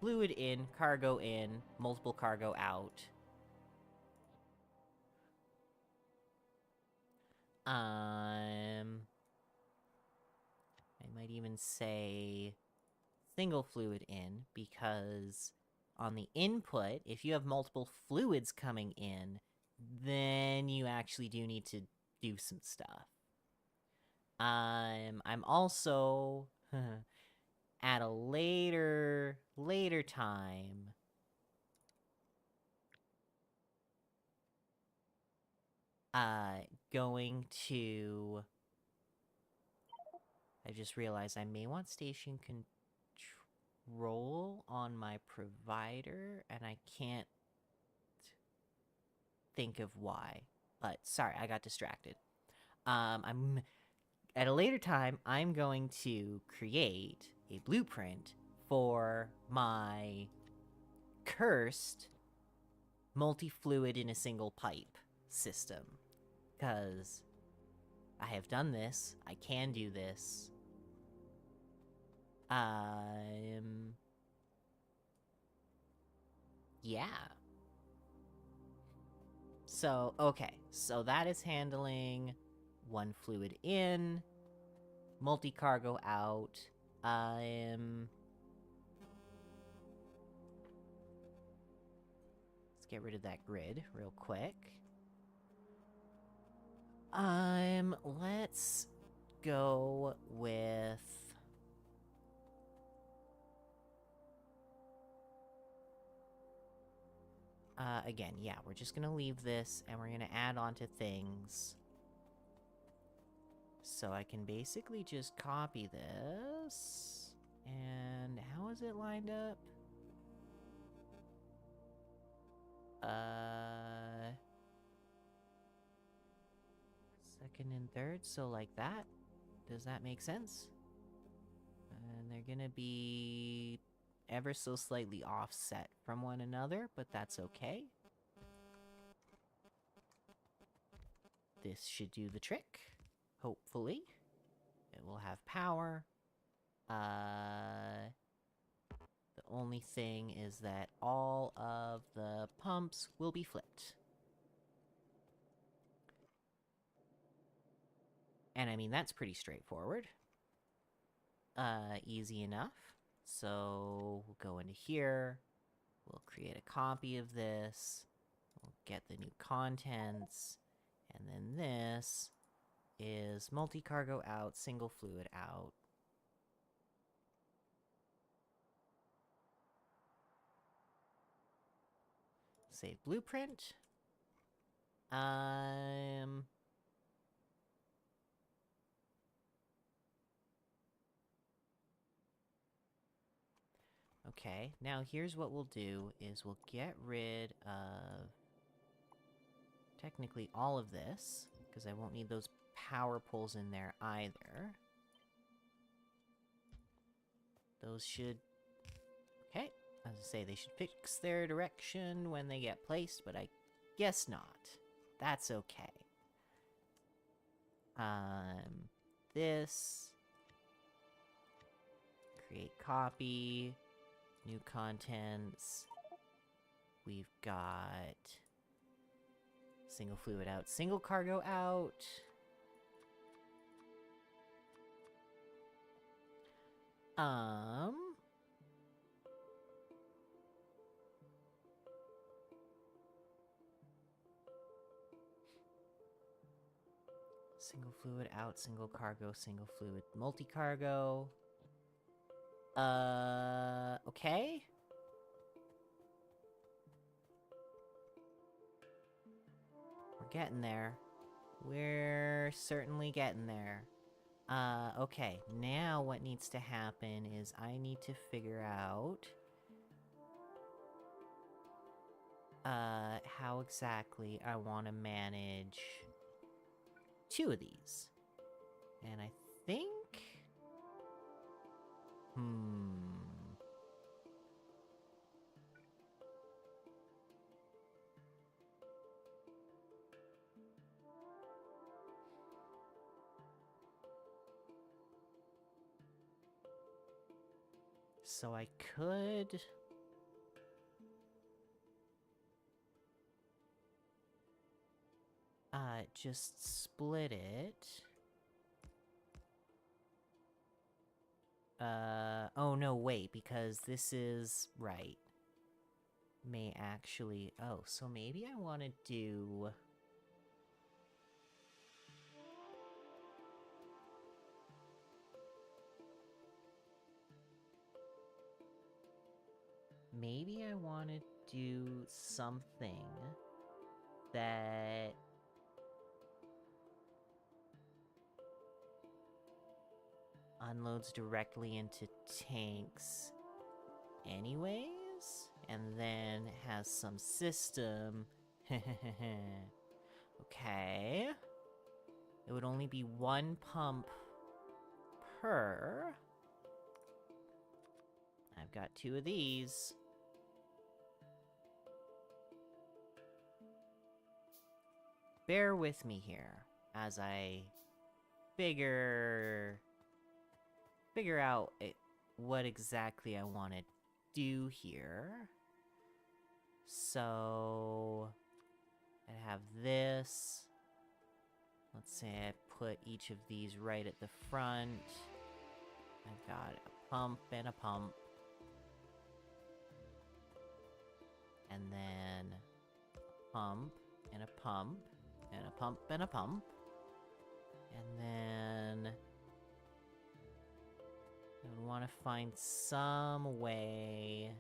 fluid in, cargo in, multiple cargo out. I might even say single fluid in, because on the input, if you have multiple fluids coming in, then you actually do need to do some stuff. I'm also at a later time going to, I just realized I may want station control on my provider, and I can't think of why. But sorry, I got distracted. I'm at a later time, I'm going to create a blueprint for my cursed multi-fluid in a single pipe system. Because I have done this, I can do this. Yeah. So, okay. So that is handling 1 fluid in, multi-cargo out. Let's get rid of that grid real quick. Let's go with... again, yeah, we're just gonna leave this, and we're gonna add on to things. So I can basically just copy this. And how is it lined up? Second and third, so like that. Does that make sense? And they're gonna be ever so slightly offset from one another, but that's okay. This should do the trick, hopefully. It will have power. The only thing is that all of the pumps will be flipped. And I mean, that's pretty straightforward. Easy enough. So we'll go into here. We'll create a copy of this. We'll get the new contents. And then this. is multi-cargo out, single fluid out. Save blueprint. Okay, now here's what we'll do, is we'll get rid of technically all of this, because I won't need those power poles in there either. Those should... Okay, as I say, they should fix their direction when they get placed, but I guess not. That's okay. This... Create copy... New contents. We've got... Single fluid out, single cargo out. Single fluid out, single cargo, single fluid, multi-cargo. Okay. We're getting there. We're certainly getting there. Okay. Now what needs to happen is I need to figure out... how exactly I want to manage... 2 of these. And I think... So I could... just split it. Oh no, wait, because this is... Right. May actually... Oh, so maybe I want to do... Maybe I want to do something that... unloads directly into tanks anyways, and then has some system. Okay. It would only be 1 pump per. I've got 2 of these. Bear with me here as I figure out what exactly I want to do here. So I have this. Let's say I put each of these right at the front. I've got a pump and a pump. And then a pump and a pump and a pump and a pump. And then I would want to find some way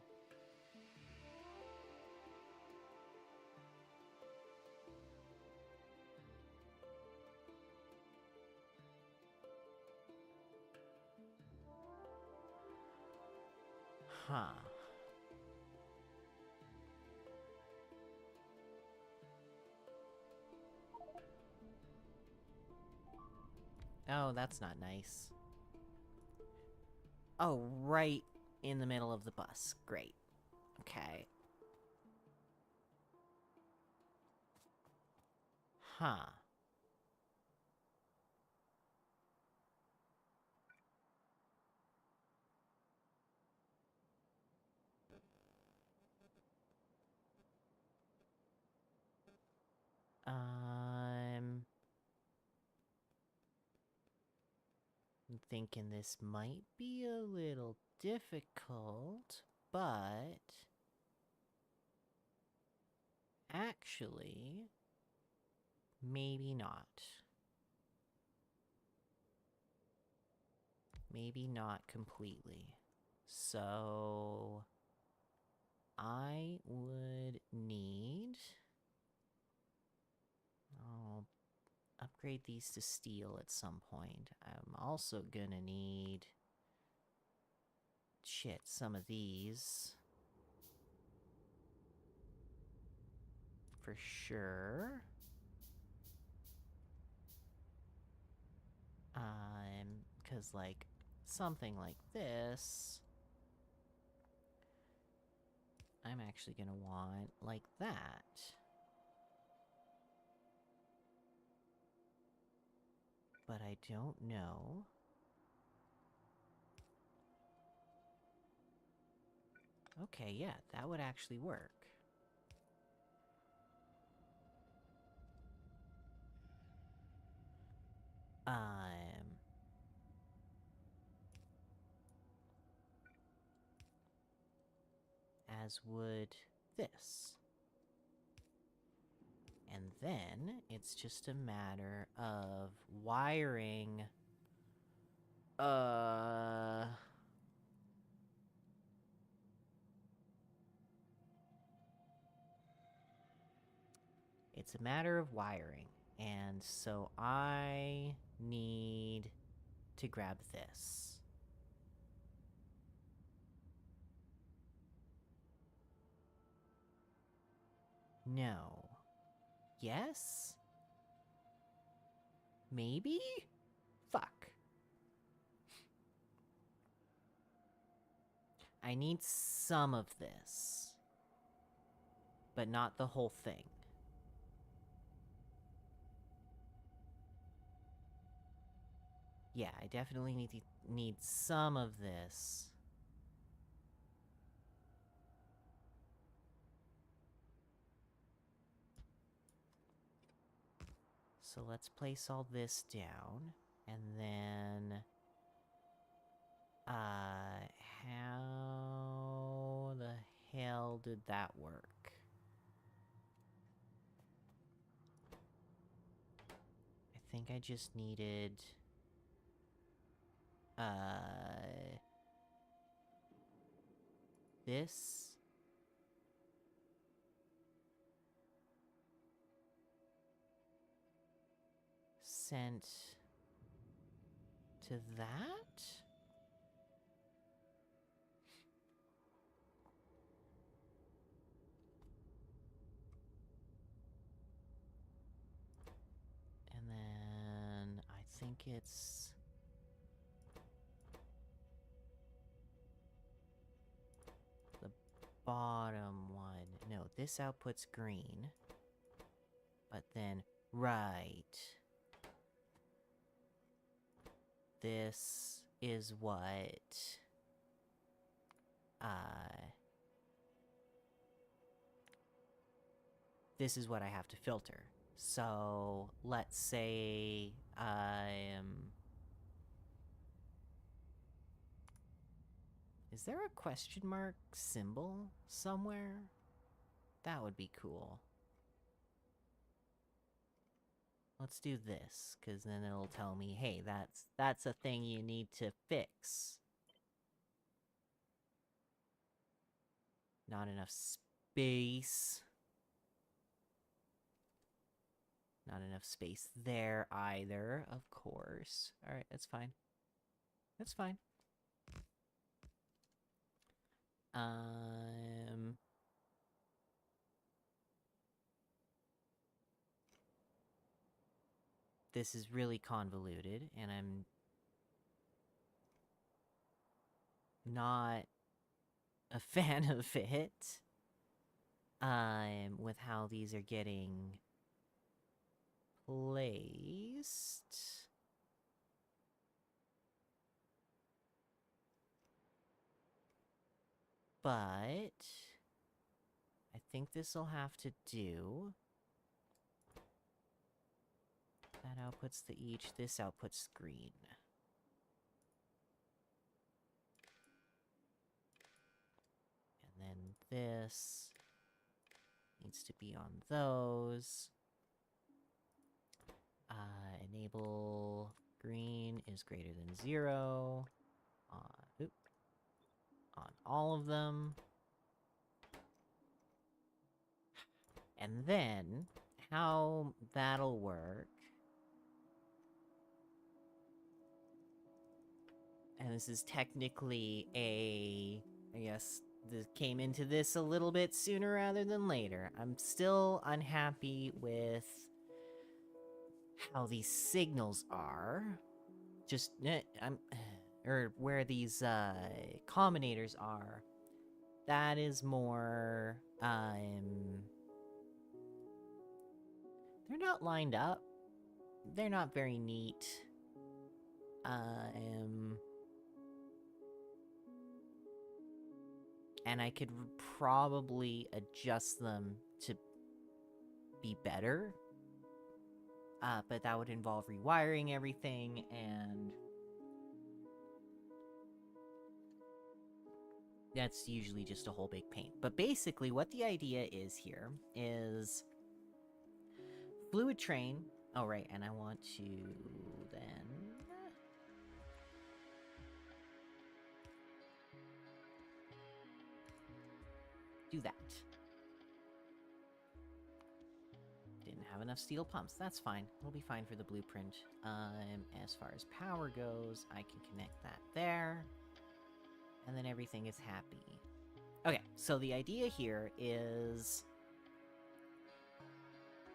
Oh, that's not nice. Oh, right in the middle of the bus. Great. Okay. I'm thinking this might be a little difficult, but actually, maybe not. maybe not completely. So I would need... I'll upgrade these to steel at some point. I'm also gonna need... Shit, some of these. For sure. Because, like, something like this... I'm actually gonna want like that. But I don't know. Okay, yeah, that would actually work. As would this. And then it's just a matter of wiring... It's a matter of wiring. And so I need to grab this. No. Yes? Maybe? Fuck. I need some of this. But not the whole thing. Yeah, I definitely need some of this. So let's place all this down, and then... how the hell did that work? I think I just needed... this... sent... to that? And then... I think it's... the bottom one. No, this outputs green. But then... right. This is what... this is what I have to filter. So, let's say... is there a question mark symbol somewhere? That would be cool. Let's do this, because then it'll tell me, hey, that's a thing you need to fix. Not enough space. Not enough space there either, of course. Alright, that's fine. That's fine. This is really convoluted, and I'm not a fan of it. With how these are getting placed. But I think this'll have to do. That outputs the each, this outputs green. And then this needs to be on those. Enable green is greater than 0. oop, on all of them. And then, how that'll work... And this is technically a... I guess this came into this a little bit sooner rather than later. I'm still unhappy with how these signals are. Just, or where these, combinators are. That is more, they're not lined up. They're not very neat. And I could probably adjust them to be better. But that would involve rewiring everything, and that's usually just a whole big pain. But basically, what the idea is here is fluid train. Oh, right, and I want to then do that. Didn't have enough steel pumps. That's fine. We'll be fine for the blueprint. As far as power goes, I can connect that there. And then everything is happy. Okay, so the idea here is...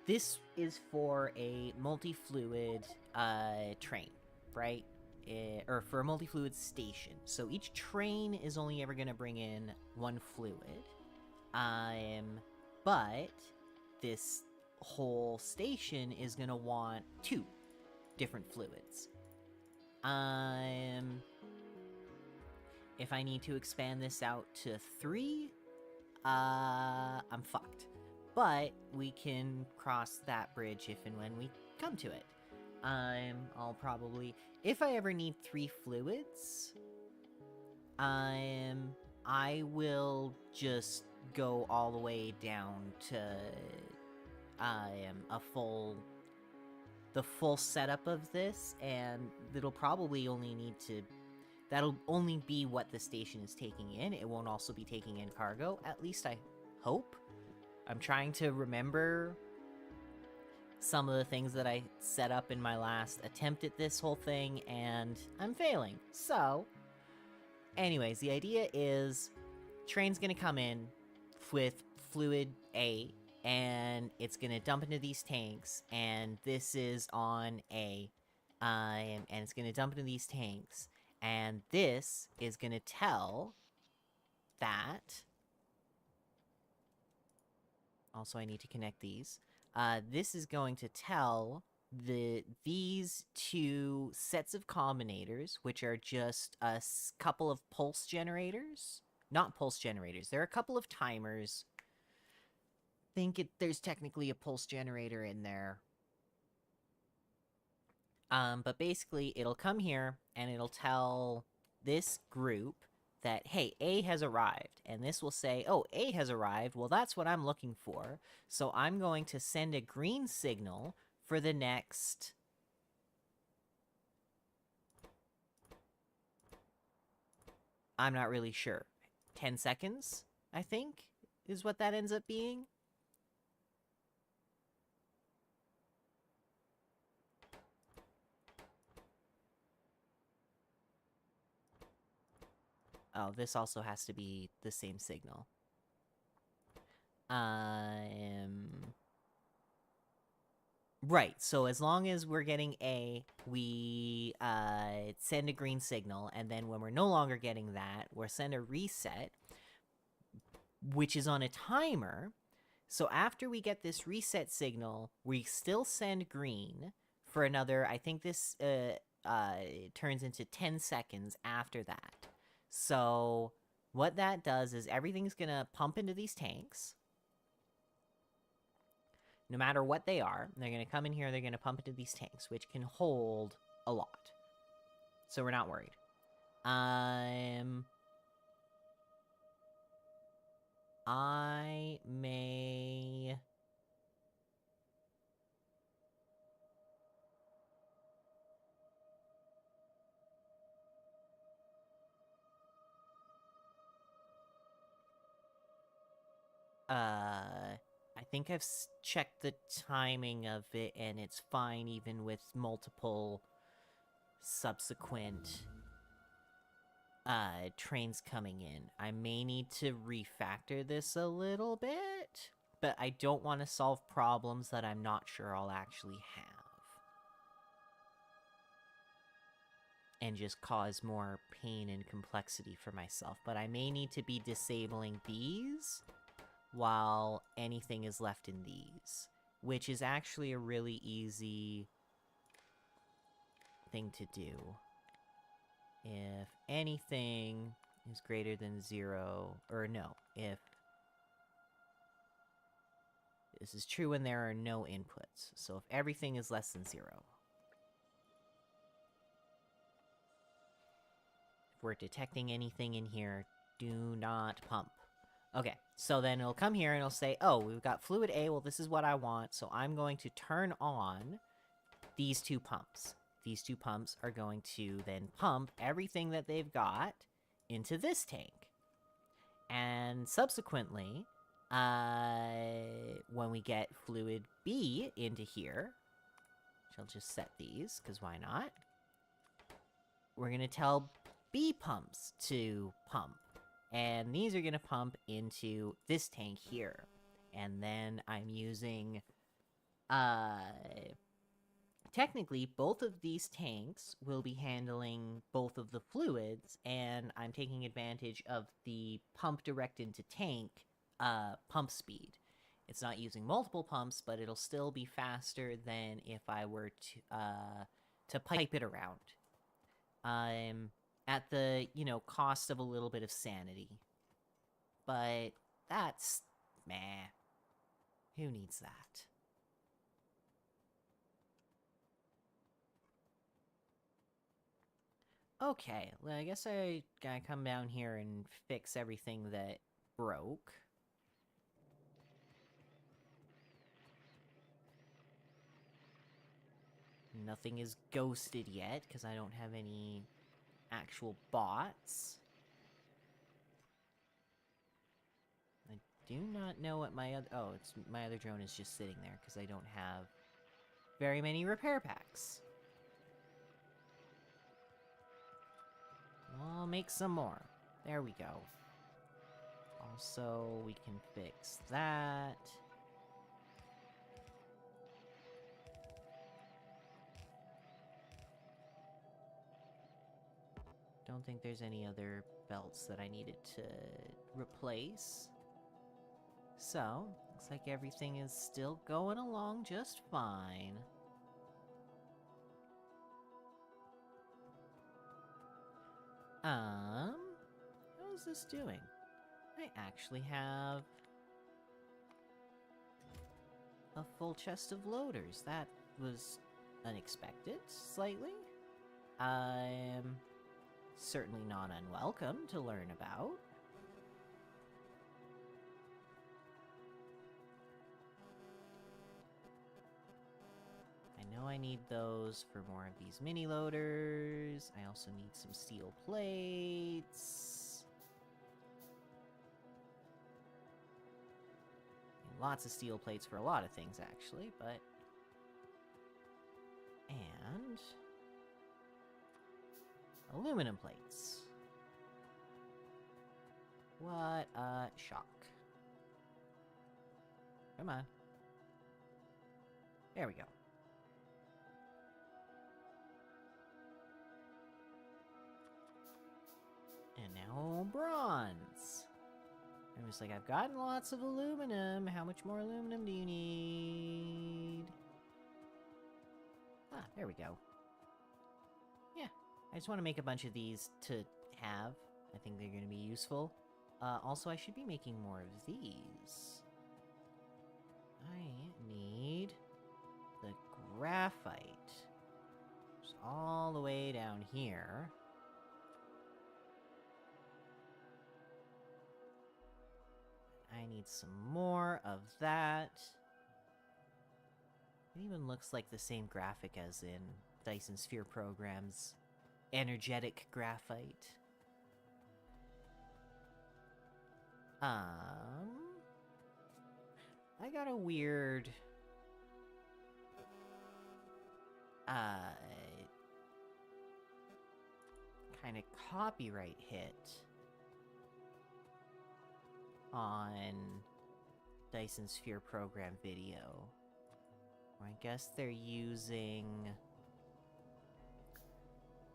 This is for a multi-fluid train, right? Or for a multi-fluid station. So each train is only ever going to bring in one fluid. But this whole station is going to want 2 different fluids. If I need to expand this out to 3, I'm fucked. But we can cross that bridge if and when we come to it. I'll probably... If I ever need 3 fluids, I will just go all the way down to the full setup of this, and it'll probably only need to... That'll only be what the station is taking in. It won't also be taking in cargo. At least I hope. I'm trying to remember some of the things that I set up in my last attempt at this whole thing, and I'm failing. So, anyways, the idea is train's gonna come in with fluid A, and it's gonna dump into these tanks, and this is on A, and it's gonna dump into these tanks, and this is gonna tell that... Also, I need to connect these. This is going to tell these 2 sets of combinators, which are just a couple of pulse generators. Not pulse generators. There are a couple of timers. There's technically a pulse generator in there. But basically, it'll come here, and it'll tell this group that, hey, A has arrived, and this will say, oh, A has arrived, well, that's what I'm looking for, so I'm going to send a green signal for the next... I'm not really sure. 10 seconds, I think, is what that ends up being. Oh, this also has to be the same signal. Right, so as long as we're getting A, we send a green signal, and then when we're no longer getting that, we'll send a reset, which is on a timer. So after we get this reset signal, we still send green for another, I think this turns into 10 seconds after that. So what that does is everything's going to pump into these tanks. No matter what they are, they're going to come in here, they're going to pump into these tanks, which can hold a lot. So we're not worried. I may... I think I've checked the timing of it, and it's fine even with multiple subsequent trains coming in. I may need to refactor this a little bit, but I don't want to solve problems that I'm not sure I'll actually have. And just cause more pain and complexity for myself. But I may need to be disabling these while anything is left in these, which is actually a really easy thing to do. If anything is greater than 0, or no, if this is true when there are no inputs. So if everything is less than 0. If we're detecting anything in here, do not pump. Okay, so then it'll come here and it'll say, oh, we've got fluid A, well, this is what I want, so I'm going to turn on these 2 pumps. These 2 pumps are going to then pump everything that they've got into this tank. And subsequently, when we get fluid B into here, which I'll just set these, because why not? We're going to tell B pumps to pump. And these are going to pump into this tank here. And then I'm using, technically, both of these tanks will be handling both of the fluids, and I'm taking advantage of the pump direct into tank, pump speed. It's not using multiple pumps, but it'll still be faster than if I were to pipe it around. At the, cost of a little bit of sanity. But that's meh. Who needs that? Okay, well, I guess I gotta come down here and fix everything that broke. Nothing is ghosted yet, because I don't have any actual bots. I do not know what my other... Oh, my other drone is just sitting there, because I don't have very many repair packs. I'll make some more. There we go. Also, we can fix that. Don't think there's any other belts that I needed to replace. So, looks like everything is still going along just fine. How is this doing? I actually have a full chest of loaders. That was unexpected, slightly. I'm certainly not unwelcome to learn about. I know I need those for more of these mini loaders. I also need some steel plates. Lots of steel plates for a lot of things, actually, but... And... aluminum plates. What a shock. Come on. There we go. And now bronze. I'm just like, I've gotten lots of aluminum. How much more aluminum do you need? Ah, there we go. Yeah, I just want to make a bunch of these to have. I think they're going to be useful. Also, I should be making more of these. I need the graphite. It's all the way down here. I need some more of that. It even looks like the same graphic as in Dyson Sphere Program's energetic graphite. I got a weird... kind of copyright hit on Dyson Sphere program video. I guess they're using...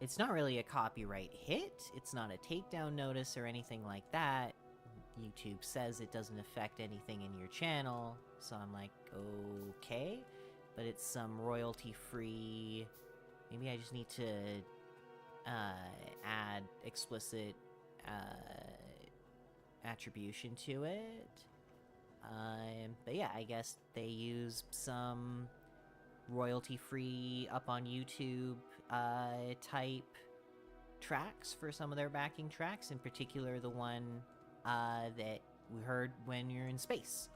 It's not really a copyright hit, it's not a takedown notice or anything like that. YouTube says it doesn't affect anything in your channel, so I'm like, okay. But it's some royalty-free... Maybe I just need to add explicit attribution to it. But yeah, I guess they use some royalty-free up on YouTube type tracks for some of their backing tracks, in particular the one that we heard when you're in space.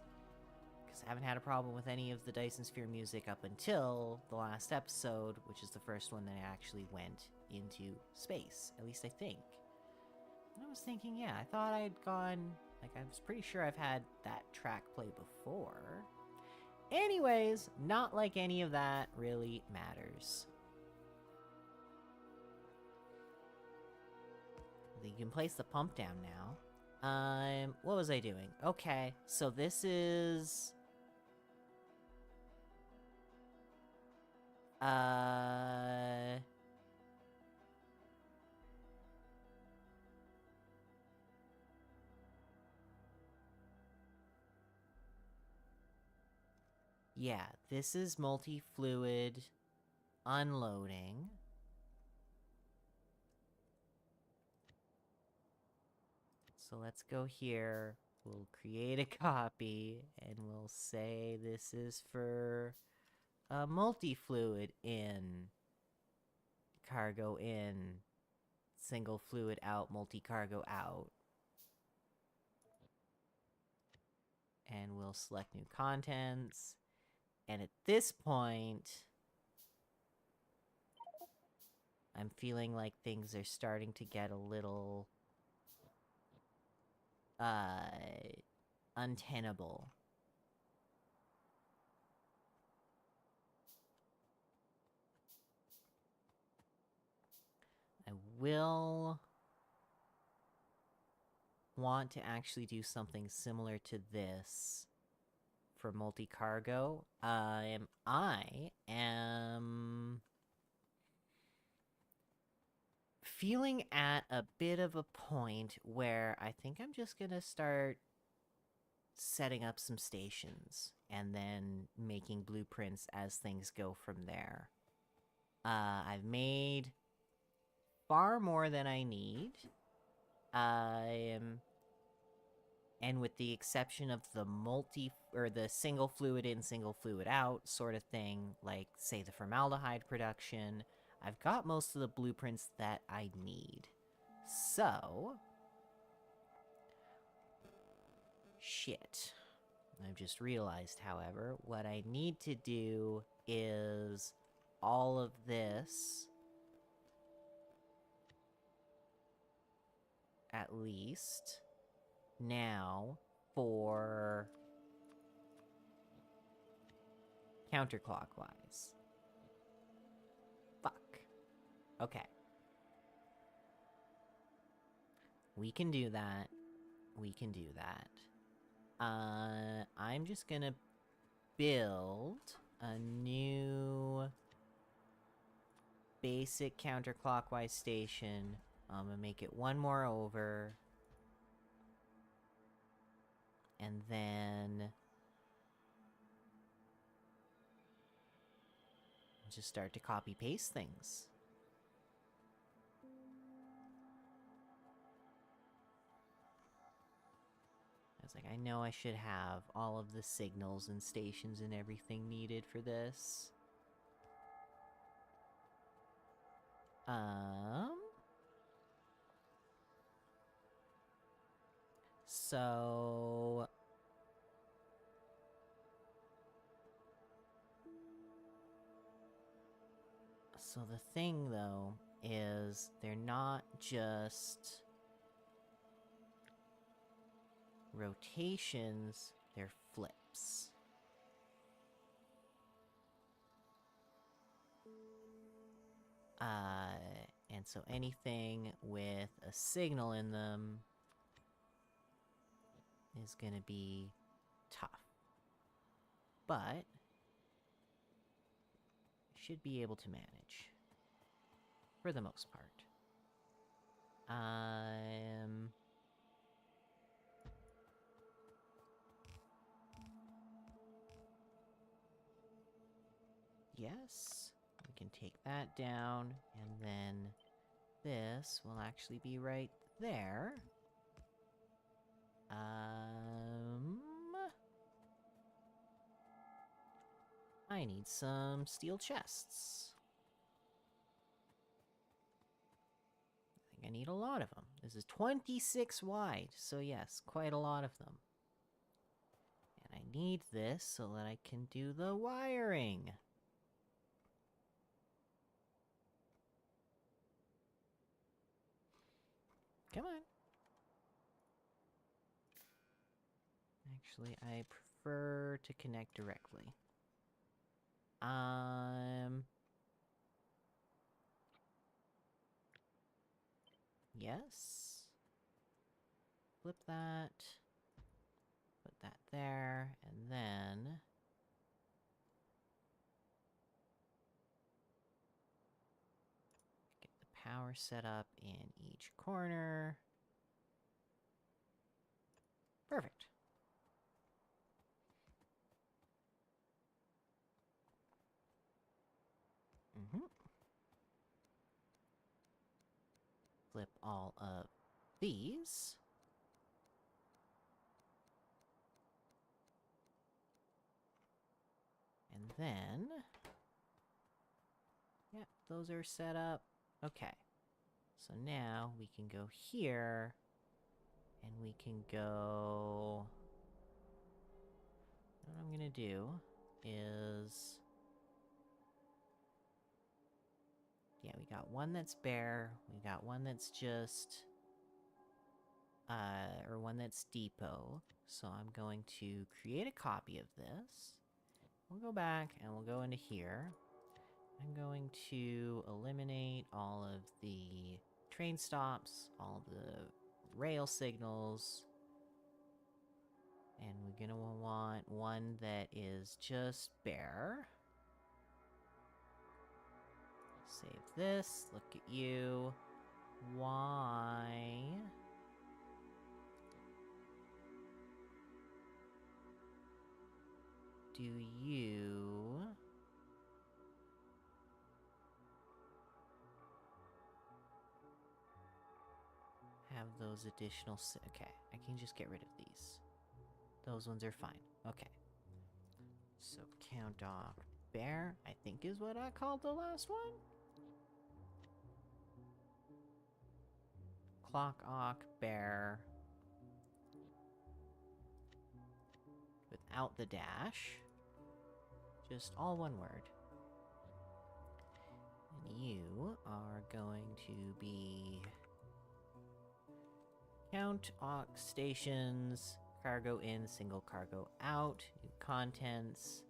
Because I haven't had a problem with any of the Dyson Sphere music up until the last episode, which is the first one that actually went into space. At least I think. And I was thinking, yeah, I thought I'd gone... Like, I was pretty sure I've had that track play before. Anyways, not like any of that really matters. You can place the pump down now. What was I doing? Okay, so this is... Yeah, this is multi-fluid unloading. So let's go here. We'll create a copy, and we'll say this is for multi-fluid in, cargo in, single fluid out, multi-cargo out. And we'll select new contents. And at this point, I'm feeling like things are starting to get a little untenable. I will want to actually do something similar to this for multi-cargo. I am feeling at a bit of a point where I think I'm just gonna start setting up some stations and then making blueprints as things go from there. I've made far more than I need. And with the exception of the the single fluid in, single fluid out sort of thing, like, say, the formaldehyde production, I've got most of the blueprints that I need. So... Shit. I've just realized, however, what I need to do is all of this, at least, now for counterclockwise. Fuck. Okay. We can do that. We can do that. I'm just gonna build a new basic counterclockwise station. I'm gonna make it one more over. And then... just start to copy-paste things. I was like, I know I should have all of the signals and stations and everything needed for this. So... So the thing, though, is they're not just rotations, they're flips. And so anything with a signal in them is gonna be tough. But should be able to manage. For the most part. Yes. We can take that down, and then this will actually be right there. I need some steel chests. I think I need a lot of them. This is 26 wide, so yes, quite a lot of them. And I need this so that I can do the wiring. Come on. Actually, I prefer to connect directly. Yes. Flip that. Put that there, and then... get the power set up in each corner. Perfect. Flip all of these. And then... yep, those are set up. Okay. So now we can go here, and we can go... what I'm gonna do is... yeah, we got one that's bare, we got one that's just... or one that's depot. So I'm going to create a copy of this. We'll go back, and we'll go into here. I'm going to eliminate all of the train stops, all the rail signals, and we're gonna want one that is just bare. Save this, look at you. Why? Do you... have those additional... okay, I can just get rid of these. Those ones are fine. Okay. So count off bear, I think is what I called the last one? Clock awk bear. Without the dash. Just all one word. And you are going to be... count awk stations, cargo in, single cargo out, new contents,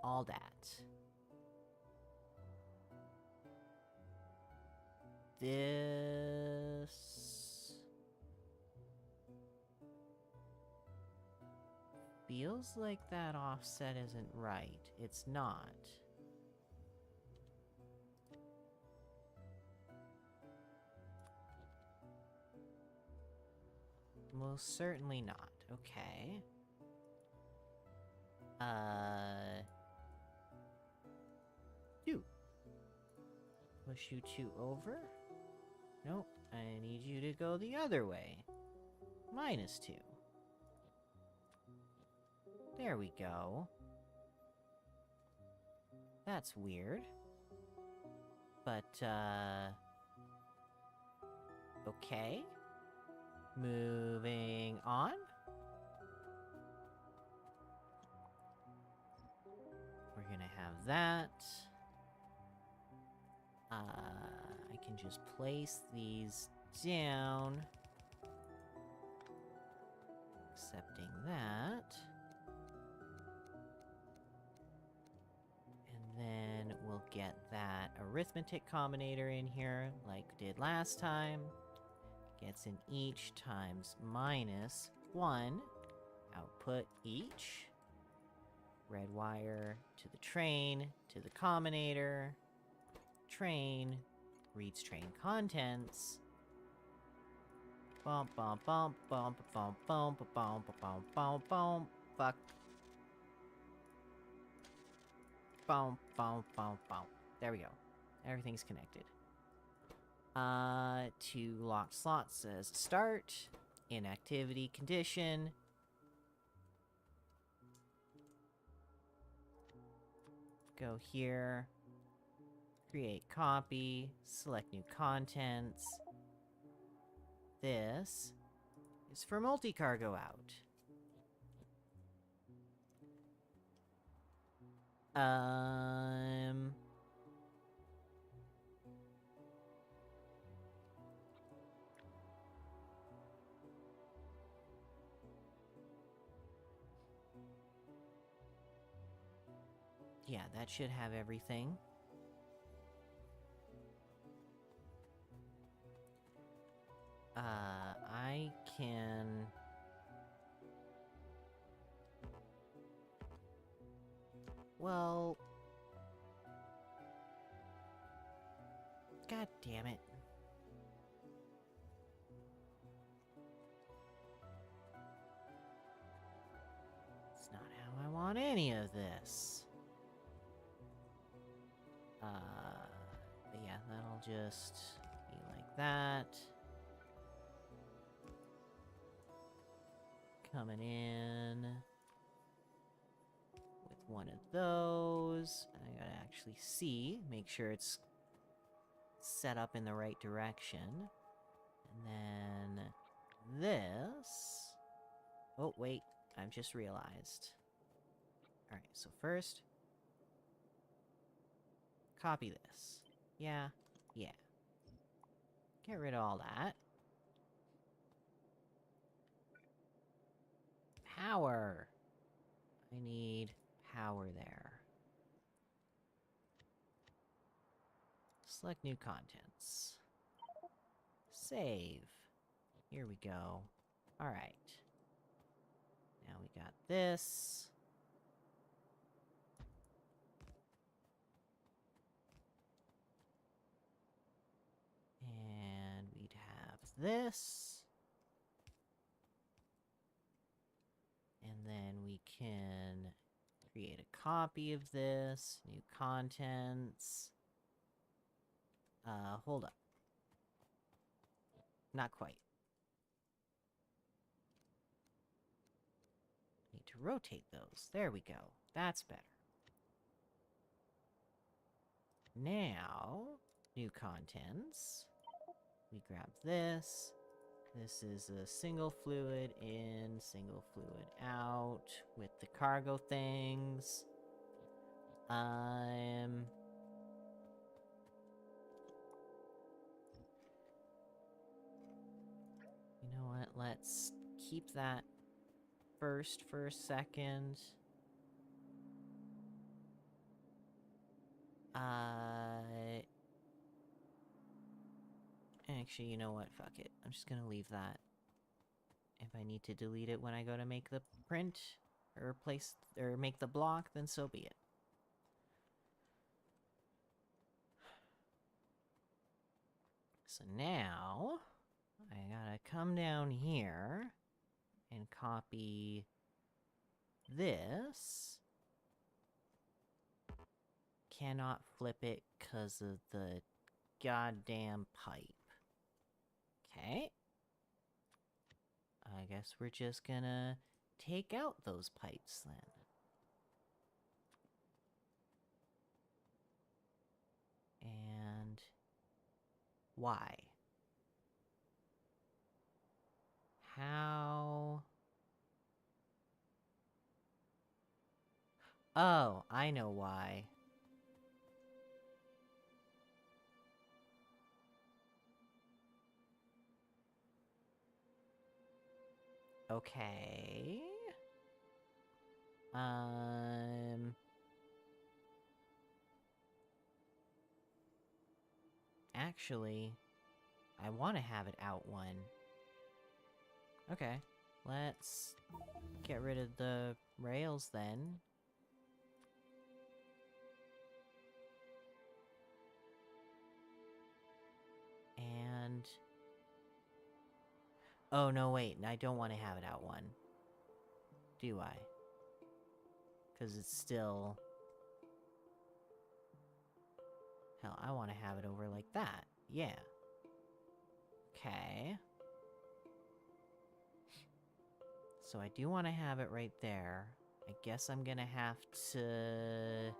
all that. This... feels like that offset isn't right. It's not. Most certainly not. Okay. You. Push you two over? Nope. I need you to go the other way. -2. There we go. That's weird. But, okay. Moving on. We're gonna have that. I can just place these down. Accepting that. And then we'll get that arithmetic combinator in here, like we did last time. Gets in each times minus 1. Output each. Red wire to the train, to the combinator. Train reads train contents. Bump, bump, bump, bump, bump, bump, bump, bump, bump, bump. Fuck. Bump, bump, bump, bump. There we go. Everything's connected. To locked slots says start. Inactivity condition. Go here. Create copy. Select new contents. This is for multi-cargo out. Yeah, that should have everything. I can... Well... God damn it. It's not how I want any of this. But yeah, that'll just be like that. Coming in with one of those. I gotta actually see, make sure it's set up in the right direction. And then this... Oh, wait, I've just realized. Alright, so first... Copy this. Yeah, yeah. Get rid of all that. Power! I need power there. Select new contents. Save. Here we go. Alright. Now we got this. And we'd have this. And then we can create a copy of this. New contents. Hold up. Not quite. Need to rotate those. There we go. That's better. Now, new contents. We grab this. This is a single fluid in, single fluid out with the cargo things. You know what? Let's keep that first for a second. Actually, you know what? Fuck it. I'm just gonna leave that. If I need to delete it when I go to make the print, or place, or make the block, then so be it. So now, I gotta come down here and copy this. Cannot flip it because of the goddamn pipe. Okay. I guess we're just gonna take out those pipes then. And why? How? Oh, I know why. Okay. actually, I want to have it out one. Okay, let's get rid of the rails then. And... oh, no, wait, I don't want to have it out one. Do I? Because it's still... hell, I want to have it over like that. Yeah. Okay. So I do want to have it right there. I guess I'm gonna have to...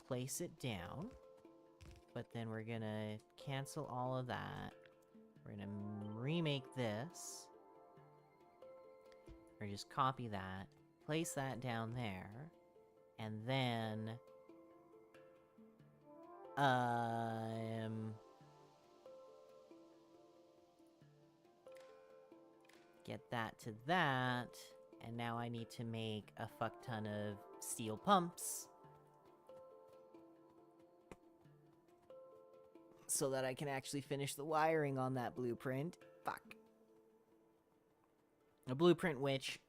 place it down. But then we're gonna cancel all of that. We're gonna remake this. Or just copy that. Place that down there. And then... get that to that, and now I need to make a fuck ton of steel pumps so that I can actually finish the wiring on that blueprint. Fuck. A blueprint which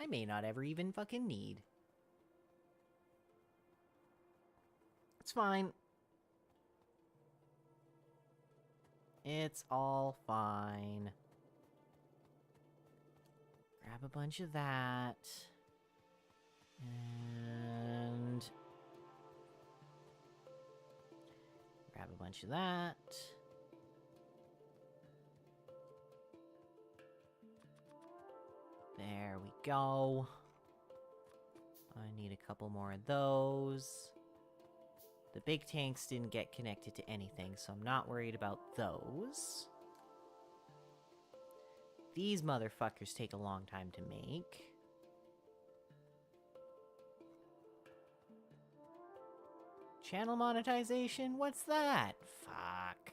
I may not ever even fucking need. It's fine. It's all fine. Grab a bunch of that. And... grab a bunch of that. There we go. I need a couple more of those. The big tanks didn't get connected to anything, so I'm not worried about those. These motherfuckers take a long time to make. Channel monetization? What's that? Fuck.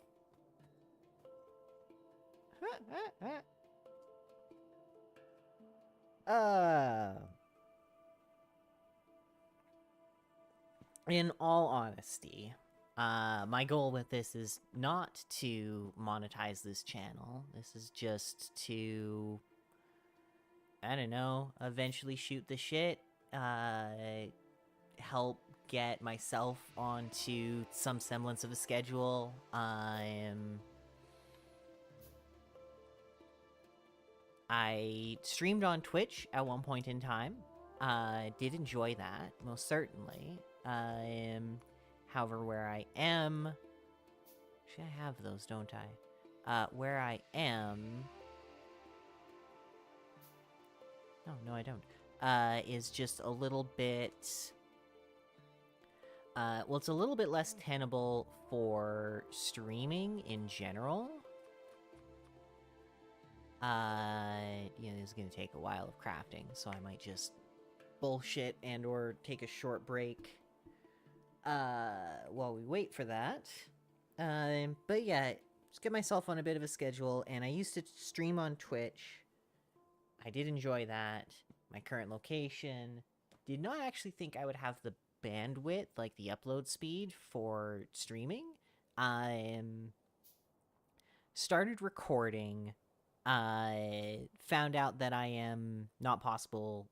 In all honesty, my goal with this is not to monetize this channel. This is just to, I don't know, eventually shoot the shit, help get myself onto some semblance of a schedule. I streamed on Twitch at one point in time. Did enjoy that, most certainly. However, where I am... actually, I have those, don't I? Where I am... no, I don't. Is just a little bit... well, it's a little bit less tenable for streaming in general. It's gonna take a while of crafting, so I might just bullshit and or take a short break while we wait for that. But yeah, just get myself on a bit of a schedule, and I used to stream on Twitch. I did enjoy that. My current location. Did not actually think I would have the bandwidth, like the upload speed for streaming. Started recording. Found out that I am not possible,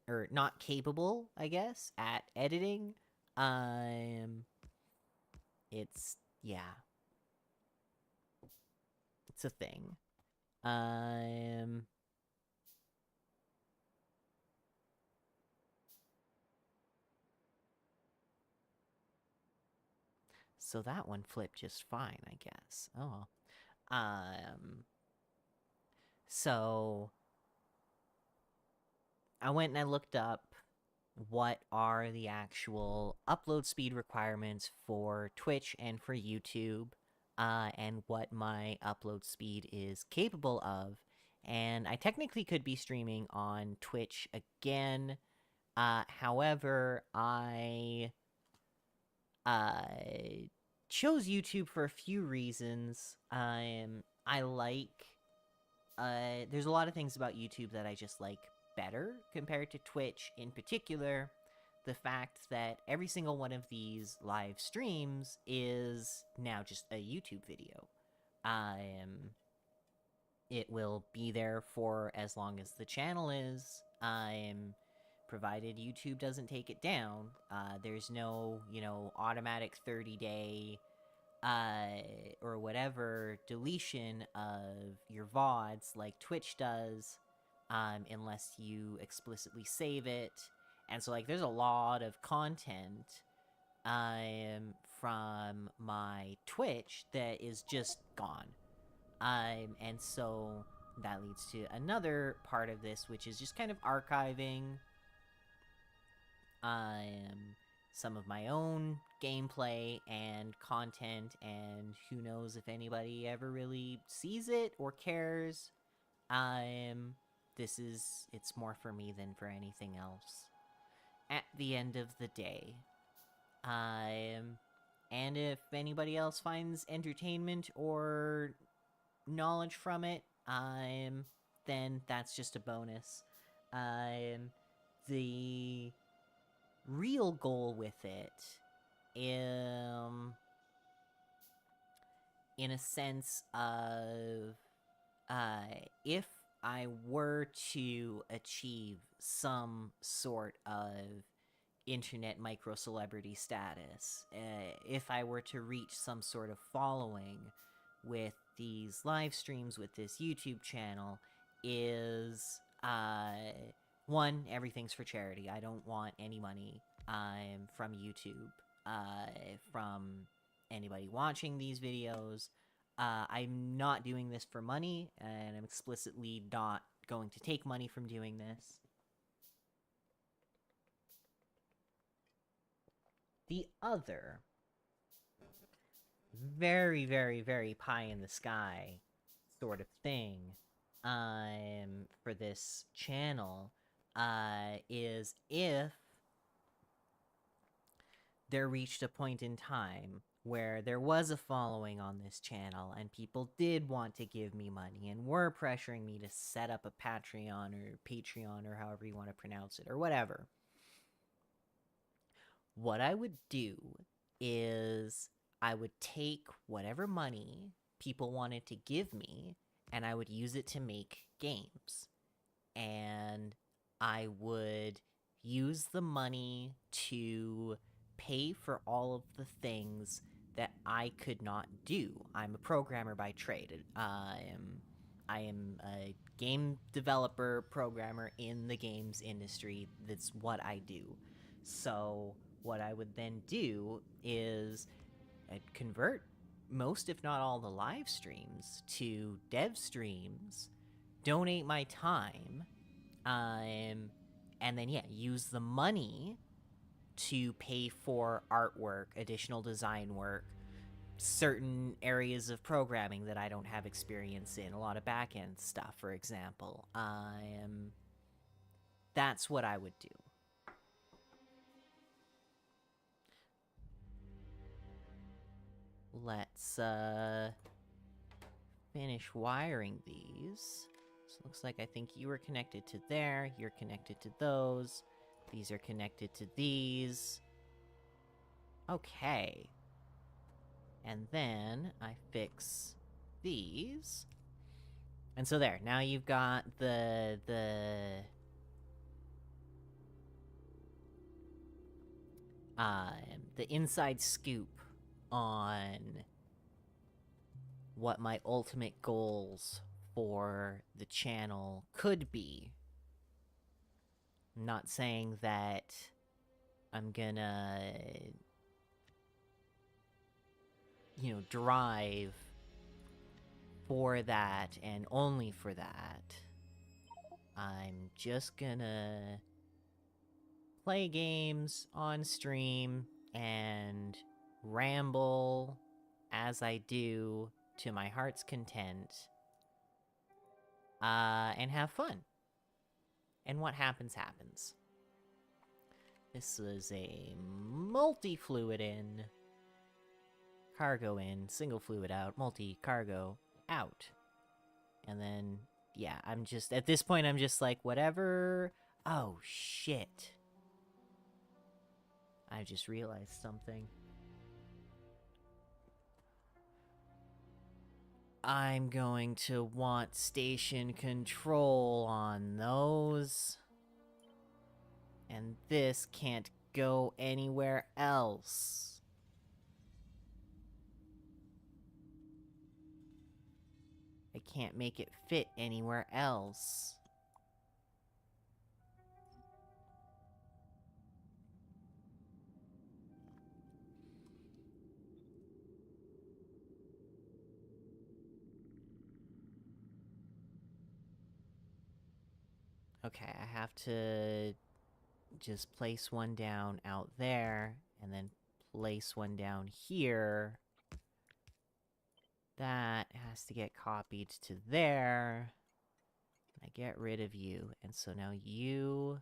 or not capable, I guess, at editing. Yeah. It's a thing. So that one flipped just fine, I guess. Oh. So I went and I looked up what are the actual upload speed requirements for Twitch and for YouTube, and what my upload speed is capable of. And I technically could be streaming on Twitch again. However, I chose YouTube for a few reasons. I like... there's a lot of things about YouTube that I just like better compared to Twitch, in particular the fact that every single one of these live streams is now just a YouTube video. It will be there for as long as the channel is, provided YouTube doesn't take it down. There's no, automatic 30-day or whatever deletion of your VODs like Twitch does, unless you explicitly save it. And so, there's a lot of content from my Twitch that is just gone. And so that leads to another part of this, which is just kind of archiving some of my own gameplay and content, and who knows if anybody ever really sees it or cares. It's more for me than for anything else at the end of the day. And if anybody else finds entertainment or knowledge from it, then that's just a bonus. The real goal with it, in a sense of, if I were to achieve some sort of internet micro-celebrity status, if I were to reach some sort of following with these live streams, with this YouTube channel, is, one, everything's for charity. I don't want any money from YouTube, from anybody watching these videos. I'm not doing this for money, and I'm explicitly not going to take money from doing this. The other very, very, very pie in the sky sort of thing for this channel is if there reached a point in time where there was a following on this channel and people did want to give me money and were pressuring me to set up a Patreon or however you want to pronounce it, or whatever. What I would do is I would take whatever money people wanted to give me and I would use it to make games. And I would use the money to pay for all of the things that I could not do. I'm a programmer by trade. I am a game developer, programmer in the games industry. That's what I do. So what I would then do is I'd convert most, if not all, the live streams to dev streams, donate my time, and then, use the money to pay for artwork, additional design work, certain areas of programming that I don't have experience in, a lot of back-end stuff, for example. That's what I would do. Let's finish wiring these. So it looks like I think you were connected to there, you're connected to those, these are connected to these. Okay. And then I fix these. And so there, now you've got the inside scoop on what my ultimate goals for the channel could be. I'm not saying that I'm gonna, drive for that and only for that. I'm just gonna play games on stream and ramble as I do to my heart's content, and have fun. And what happens, happens. This is a multi-fluid in, cargo in, single fluid out, multi-cargo out. And then yeah, I'm just, at this point, I'm just like, whatever. Oh, shit. I just realized something. I'm going to want station control on those. And this can't go anywhere else. I can't make it fit anywhere else. Okay, I have to just place one down out there, and then place one down here. That has to get copied to there. I get rid of you, and so now you...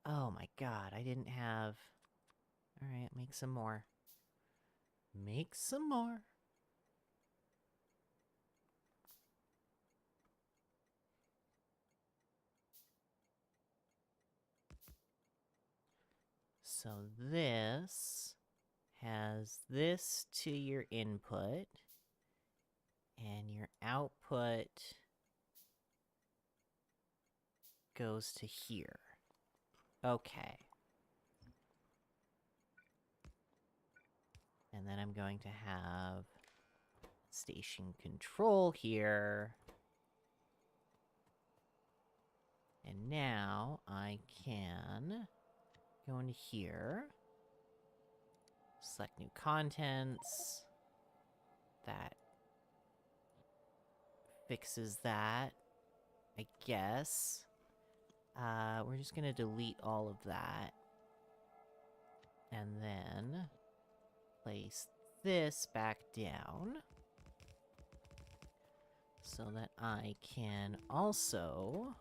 Oh my god, I didn't have... Alright, make some more. Make some more. So this has this to your input, and your output goes to here. Okay. And then I'm going to have station control here. And now I can go into here, select new contents. That fixes that, I guess. We're just gonna delete all of that. And then place this back down so that I can also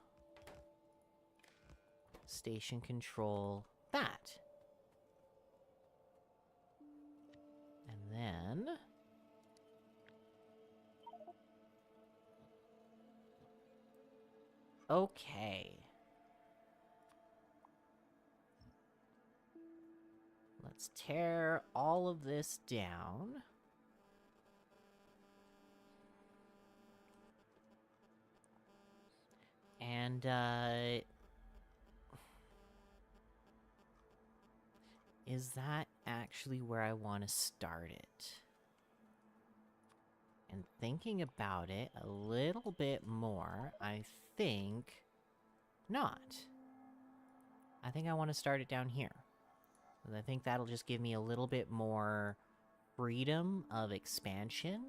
station control that. And then okay. Let's tear all of this down. And, is that actually where I want to start it? And thinking about it a little bit more, I think not. I think I want to start it down here. I think that'll just give me a little bit more freedom of expansion.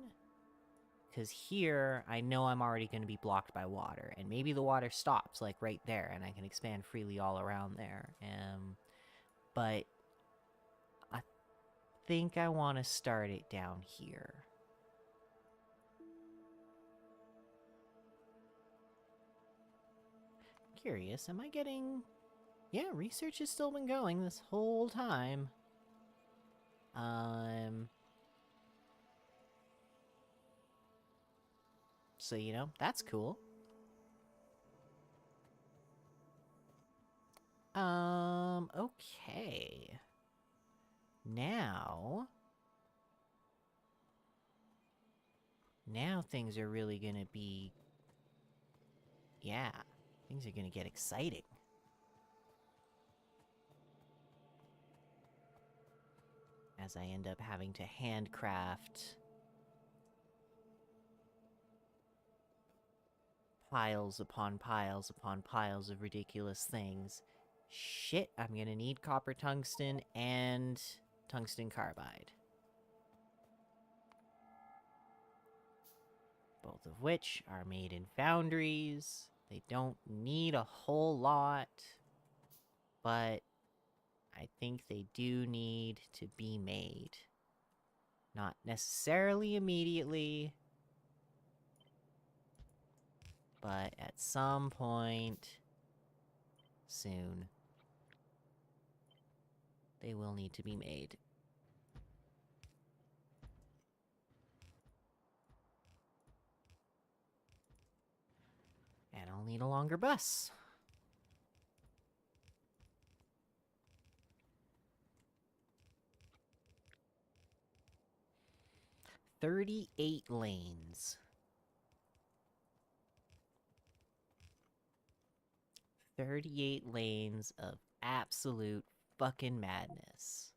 Because here, I know I'm already going to be blocked by water. And maybe the water stops, like, right there, and I can expand freely all around there. But I think I want to start it down here. Curious, am I getting... Yeah, research has still been going this whole time. So, you know, that's cool. Okay. Now things are really gonna be... Yeah, things are gonna get exciting. As I end up having to handcraft piles upon piles upon piles of ridiculous things. Shit, I'm gonna need copper tungsten and tungsten carbide. Both of which are made in foundries. They don't need a whole lot, but I think they do need to be made. Not necessarily immediately, but at some point soon, they will need to be made. We'll need a longer bus. "38 lanes. 38 lanes of absolute fucking madness.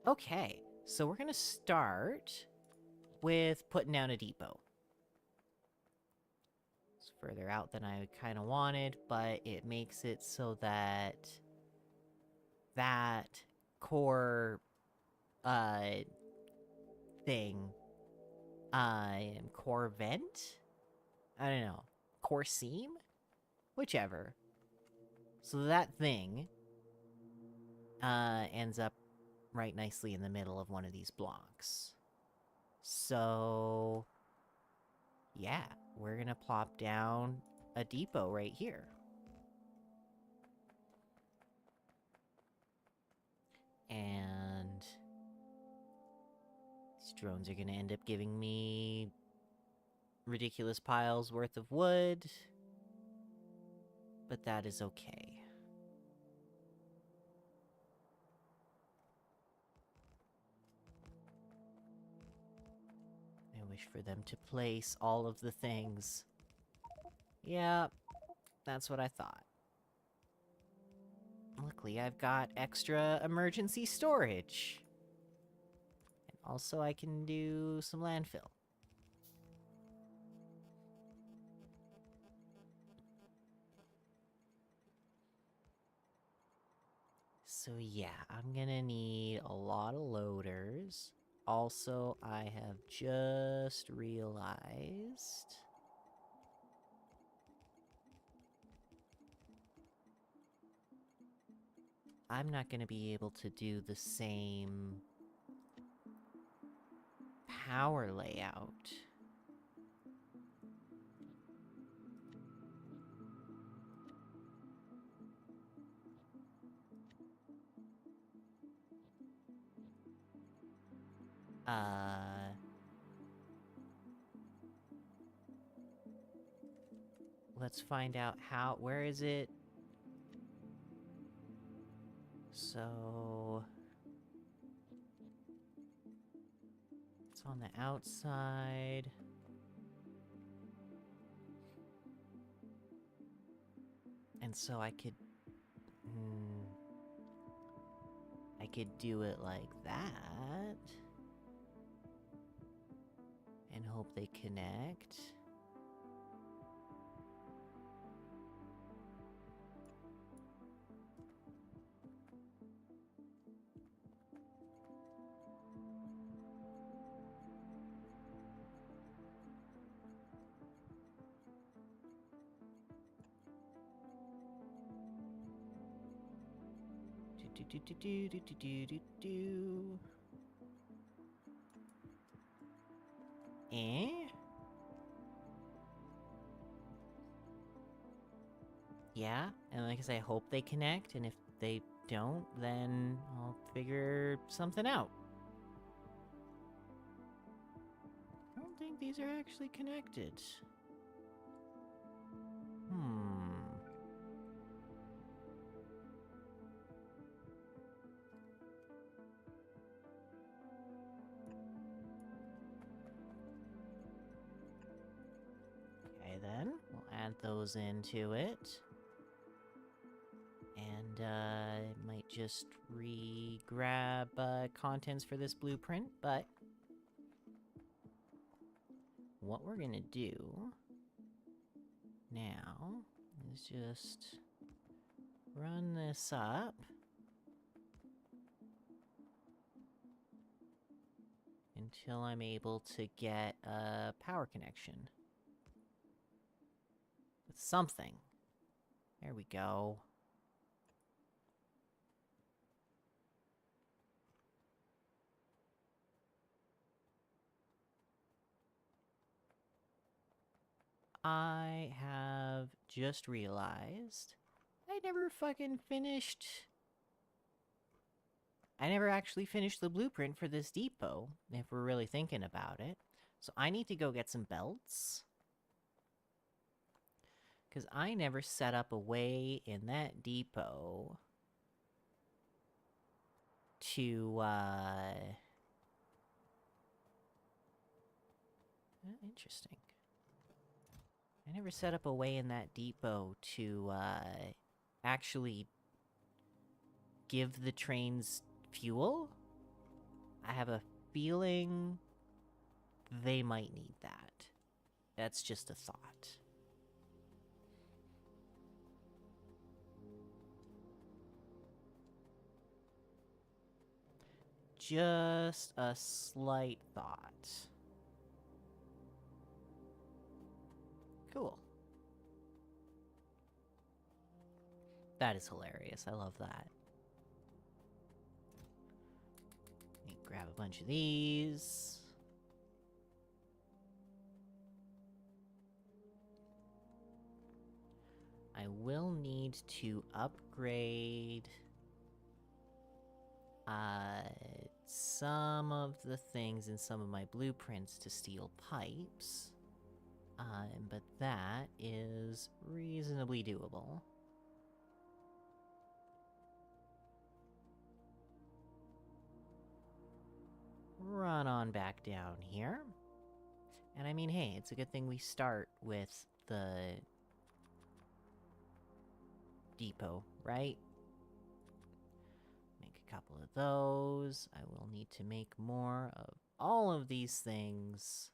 Okay, so we're gonna start with putting down a depot. It's further out than I kind of wanted, but it makes it so that that core thing, core vent? I don't know. Core seam? Whichever. So that thing ends up right nicely in the middle of one of these blocks. So yeah, we're gonna plop down a depot right here. And these drones are gonna end up giving me ridiculous piles worth of wood, but that is okay. I wish for them to place all of the things. Yeah, that's what I thought. Luckily, I've got extra emergency storage. And also, I can do some landfill. So yeah, I'm gonna need a lot of loaders. Also, I have just realized... I'm not gonna be able to do the same power layout. Let's find out how... Where is it? So... It's on the outside. And so I could... I could do it like that. And hope they connect. Do. Eh? Yeah, and like I say, I hope they connect, and if they don't, then I'll figure something out. I don't think these are actually connected. Okay then, we'll add those into it. And, might just re-grab, contents for this blueprint, but... What we're gonna do... now... is just... run this up... until I'm able to get a power connection. With something. There we go. I have just realized I never fucking finished... I never actually finished the blueprint for this depot, if we're really thinking about it. So I need to go get some belts. Because I never set up a way in that depot to, interesting. I never set up a way in that depot to, actually give the trains fuel. I have a feeling they might need that. That's just a thought. Just a slight thought. Cool. That is hilarious. I love that. Let me grab a bunch of these. I will need to upgrade some of the things in some of my blueprints to steel pipes. But that is reasonably doable. Run on back down here. And I mean, hey, it's a good thing we start with the depot, right? Make a couple of those. I will need to make more of all of these things.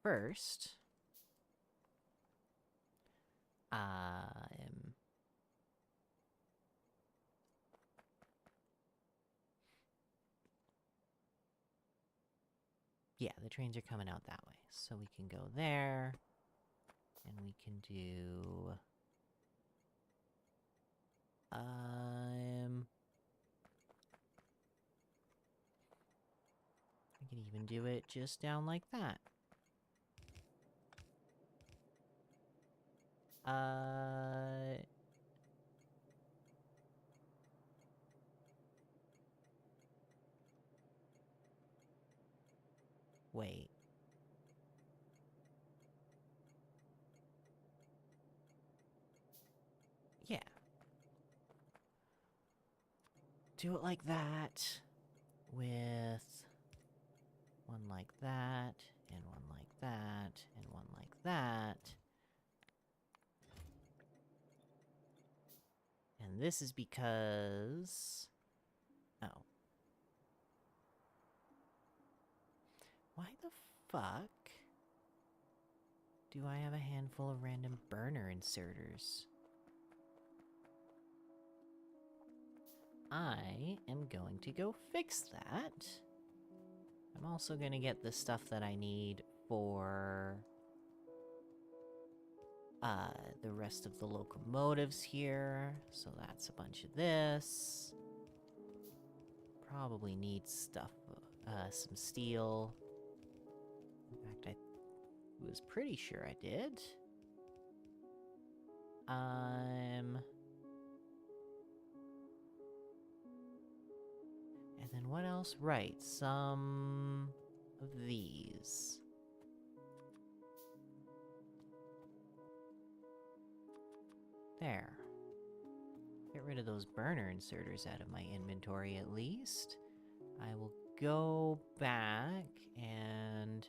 First, yeah, the trains are coming out that way. So we can go there, and we can do... I can even do it just down like that. Wait. Yeah. Do it like that, with one like that, and one like that, and one like that. And this is because... Oh. Why the fuck do I have a handful of random burner inserters? I am going to go fix that. I'm also gonna get the stuff that I need for the rest of the locomotives here. So that's a bunch of this. Probably need stuff, some steel. In fact, I was pretty sure I did. And then what else? Right, some of these. There. Get rid of those burner inserters out of my inventory at least. I will go back and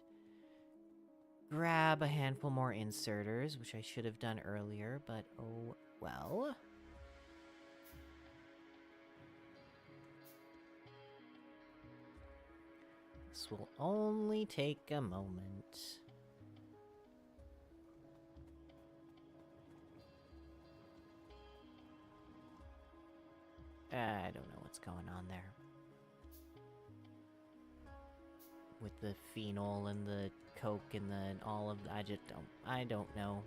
grab a handful more inserters, which I should have done earlier, but oh well. This will only take a moment. I don't know what's going on there. With the phenol and the coke and the all of the, I don't know.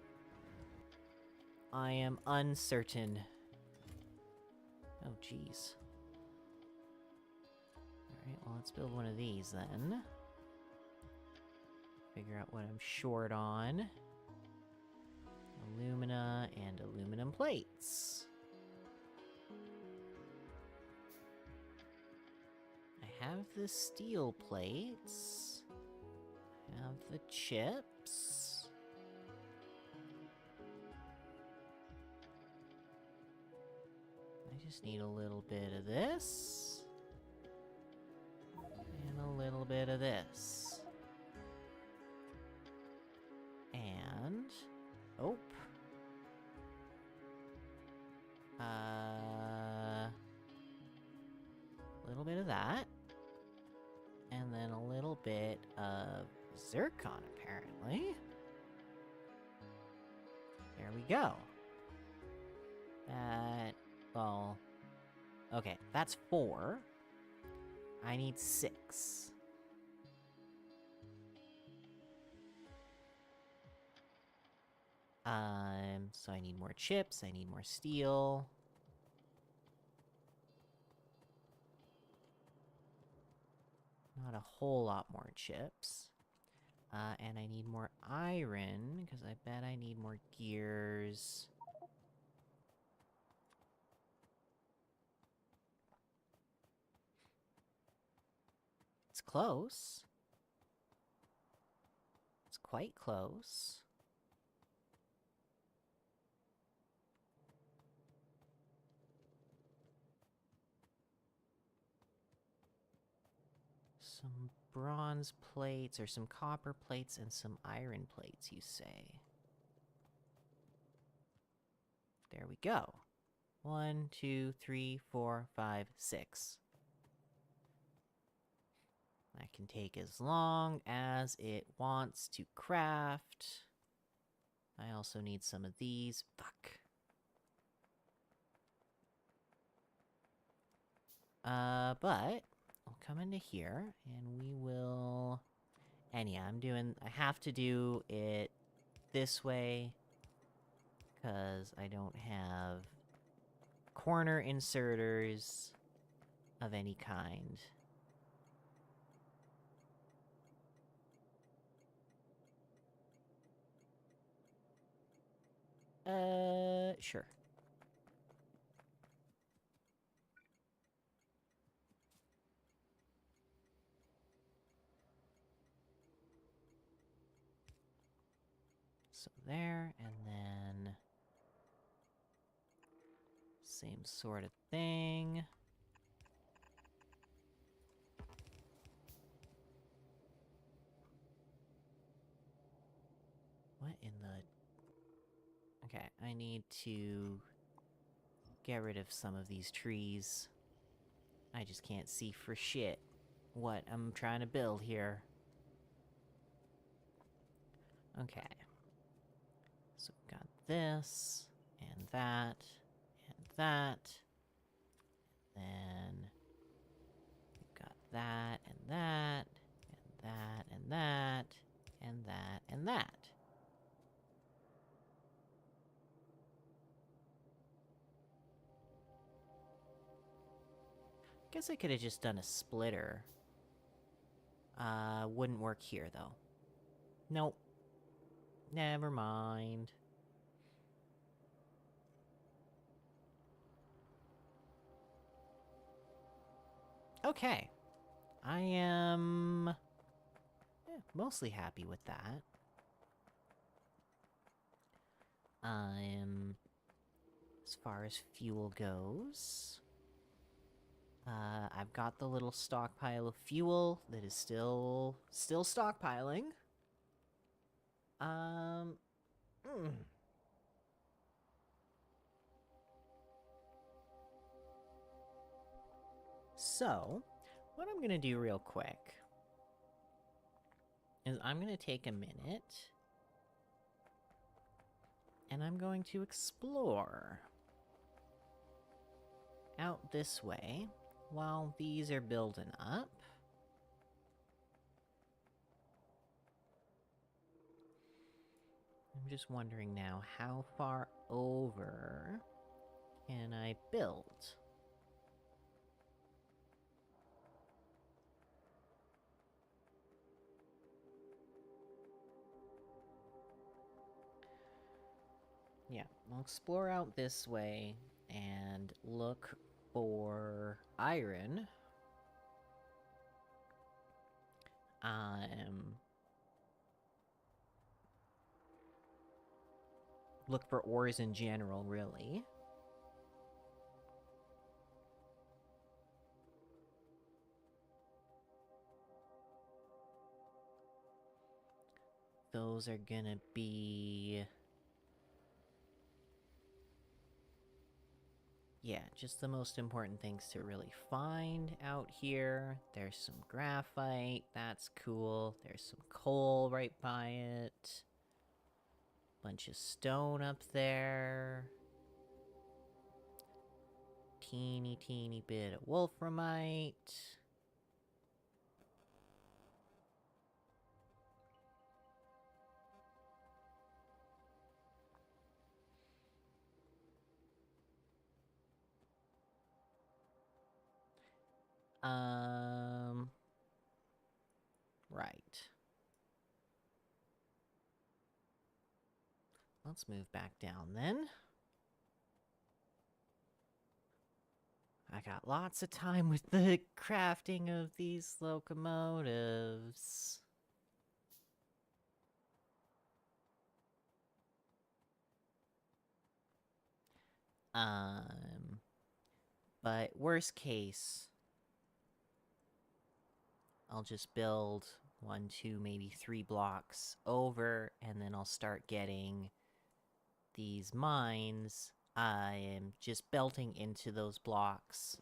I am uncertain. Oh jeez. Alright, well let's build one of these then. Figure out what I'm short on. Alumina and aluminum plates. I have the steel plates. Have the chips. I just need a little bit of this. And a little bit of this. And... oh. A little bit of that. And then a little bit of zircon, apparently. There we go. Well... okay, that's 4. I need 6. So I need more chips, I need more steel. Not a whole lot more chips. And I need more iron, because I bet I need more gears. It's close. It's quite close. Some bronze plates, or some copper plates, and some iron plates, you say? There we go. 1, 2, 3, 4, 5, 6. I can take as long as it wants to craft. I also need some of these. Fuck. But I'll come into here, and we will... and yeah, I have to do it this way, because I don't have corner inserters of any kind. Sure. So there, and then... same sort of thing. What in the... okay, I need to get rid of some of these trees. I just can't see for shit what I'm trying to build here. Okay. So we've got this, and that, and that. Then we've got that, and that, and that, and that, and that, and that. Guess I could have just done a splitter. Wouldn't work here, though. Nope. Never mind. Okay. I am... mostly happy with that. As far as fuel goes... I've got the little stockpile of fuel that is still stockpiling. So, what I'm gonna do real quick is I'm gonna take a minute and I'm going to explore out this way while these are building up. I'm just wondering now, how far over can I build? Yeah, I'll explore out this way and look for iron. Look for ores in general, really. Those are gonna be... yeah, just the most important things to really find out here. There's some graphite, that's cool. There's some coal right by it. Bunch of stone up there. Teeny bit of wolframite. Right. Let's move back down then. I got lots of time with the crafting of these locomotives. But worst case, I'll just build 1, 2, maybe 3 blocks over, and then I'll start getting these mines. I am just belting into those blocks.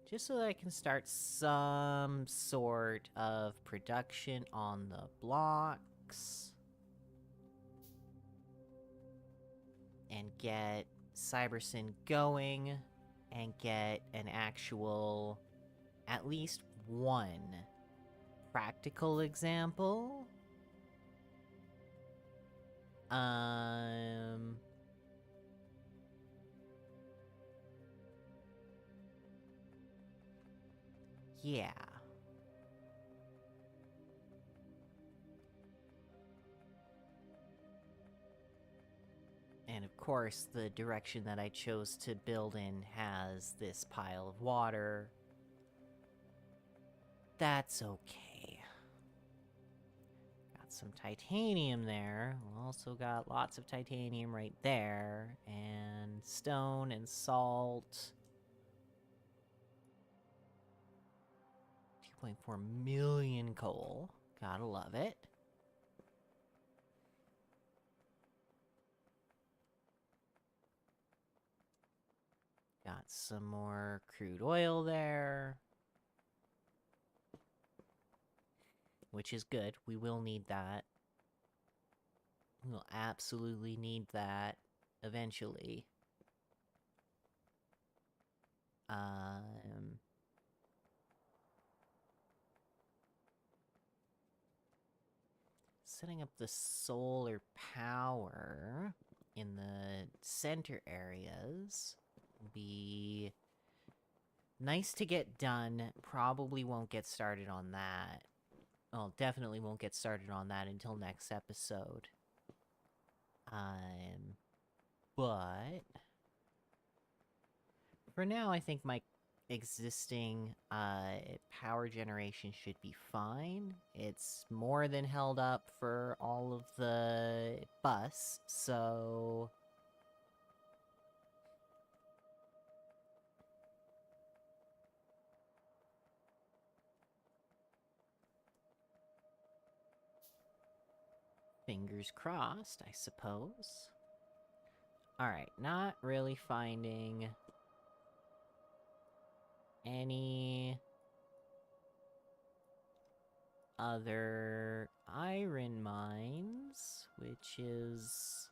Just so that I can start some sort of production on the blocks. And get Cybersyn going. And get an actual, at least one, practical example. Yeah. And of course, the direction that I chose to build in has this pile of water. That's okay. Got some titanium there. Also got lots of titanium right there. And stone and salt. 2.4 million coal. Gotta love it. Got some more crude oil there. Which is good. We will need that. We'll absolutely need that eventually. Setting up the solar power in the center areas will be nice to get done. Probably won't get started on that. Well, definitely won't get started on that until next episode. But for now, I think my existing power generation should be fine. It's more than held up for all of the bus, so... fingers crossed, I suppose. Alright, not really finding any other iron mines, which is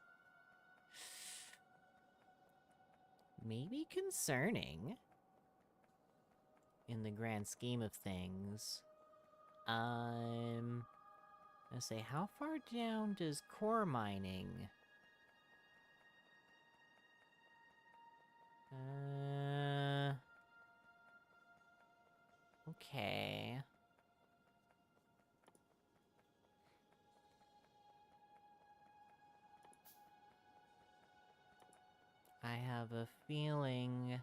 maybe concerning in the grand scheme of things. Let's say, how far down does core mining? Okay. I have a feeling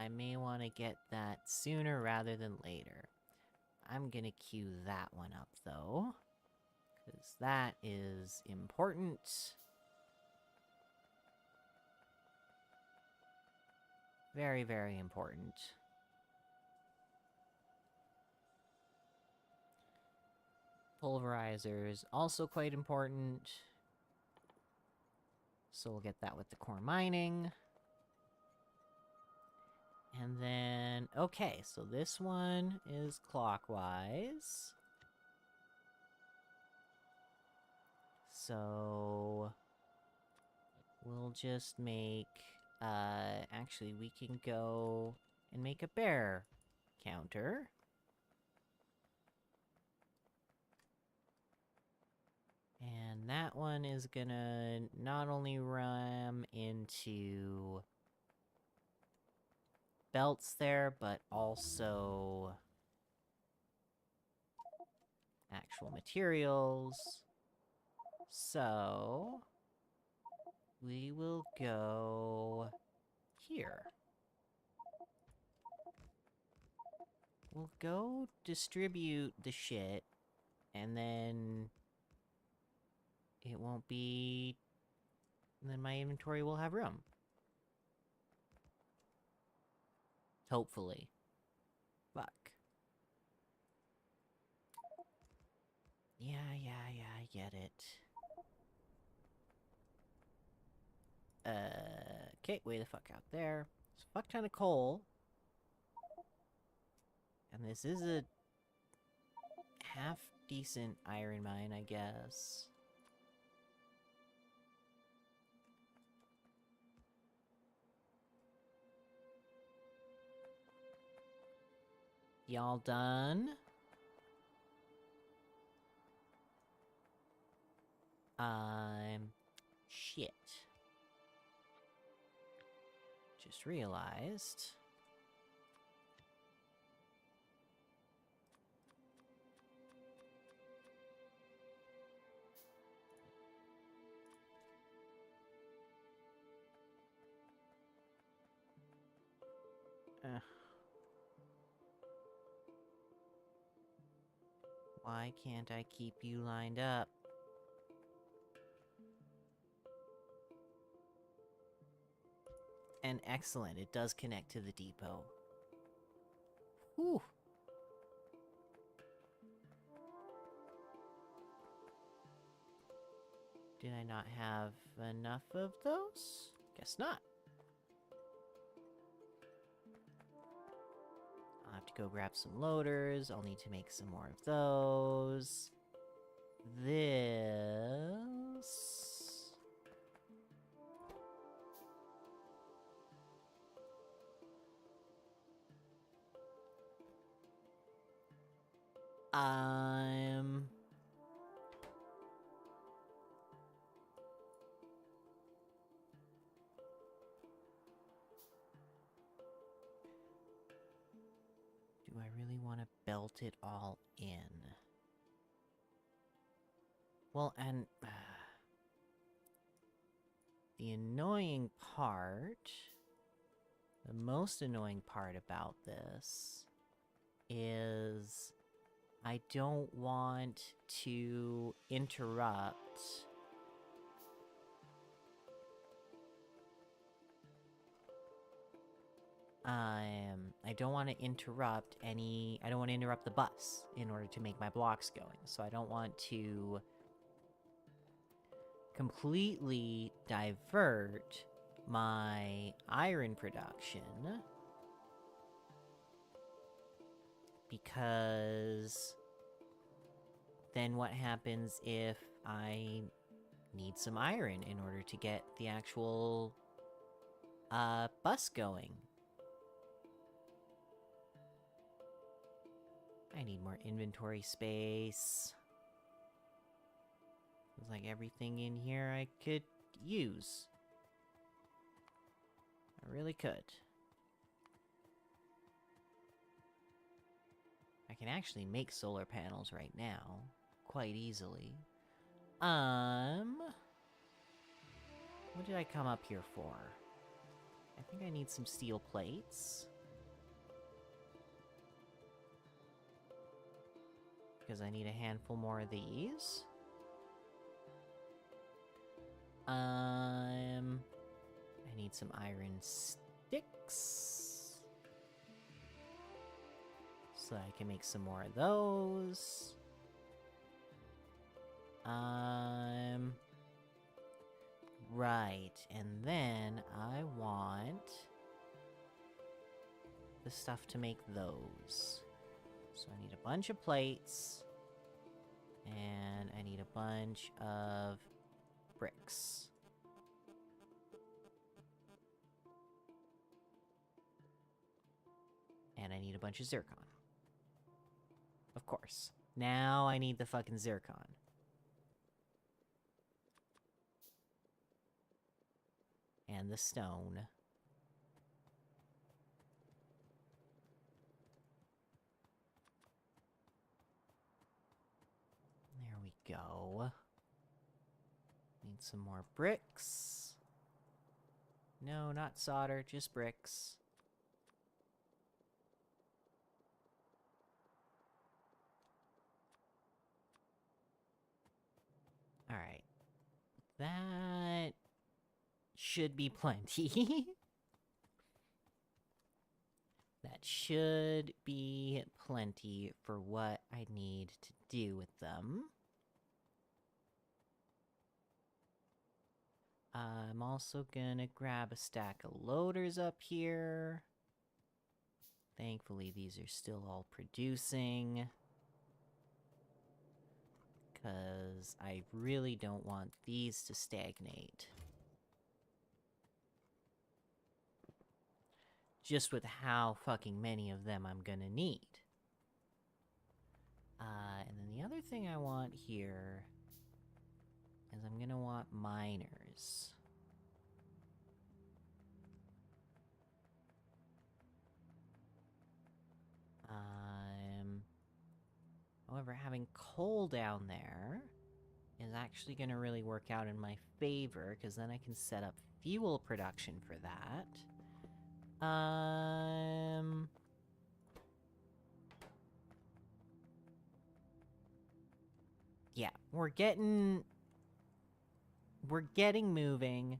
I may want to get that sooner rather than later. I'm gonna queue that one up, though, because that is important. Very, very important. Pulverizers, also quite important. So we'll get that with the core mining. And then, okay, so this one is clockwise. So we'll just make, actually we can go and make a bear counter. And that one is gonna not only ram into belts there, but also actual materials. So we will go here. We'll go distribute the shit, and then it won't be... and then my inventory will have room. Hopefully. Fuck. Yeah, I get it. Okay, way the fuck out there. It's a fuck ton of coal. And this is a half-decent iron mine, I guess. Y'all done? Shit. Just realized. Why can't I keep you lined up? And excellent, it does connect to the depot. Whew. Did I not have enough of those? Guess not. I'll have to go grab some loaders. I'll need to make some more of those. This... Do I really want to belt it all in? Well, and... the annoying part... the most annoying part about this... is... I don't want to interrupt... I don't want to interrupt any... I don't want to interrupt the bus in order to make my blocks going. So I don't want to completely divert my iron production. Because then what happens if I need some iron in order to get the actual bus going? I need more inventory space. It's like everything in here I could use. I really could. I can actually make solar panels right now, quite easily. What did I come up here for? I think I need some steel plates. Because I need a handful more of these. I need some iron sticks. So I can make some more of those. Right, and then I want the stuff to make those. So I need a bunch of plates, and I need a bunch of bricks. And I need a bunch of zircon. Of course. Now I need the fucking zircon. And the stone. There we go. Need some more bricks. No, not solder, just bricks. Alright. That should be plenty. That should be plenty for what I need to do with them. I'm also gonna grab a stack of loaders up here. Thankfully, these are still all producing. Because I really don't want these to stagnate. Just with how fucking many of them I'm gonna need. And then the other thing I want here is I'm gonna want miners. However, having coal down there is actually gonna really work out in my favor, because then I can set up fuel production for that. Yeah, we're getting moving.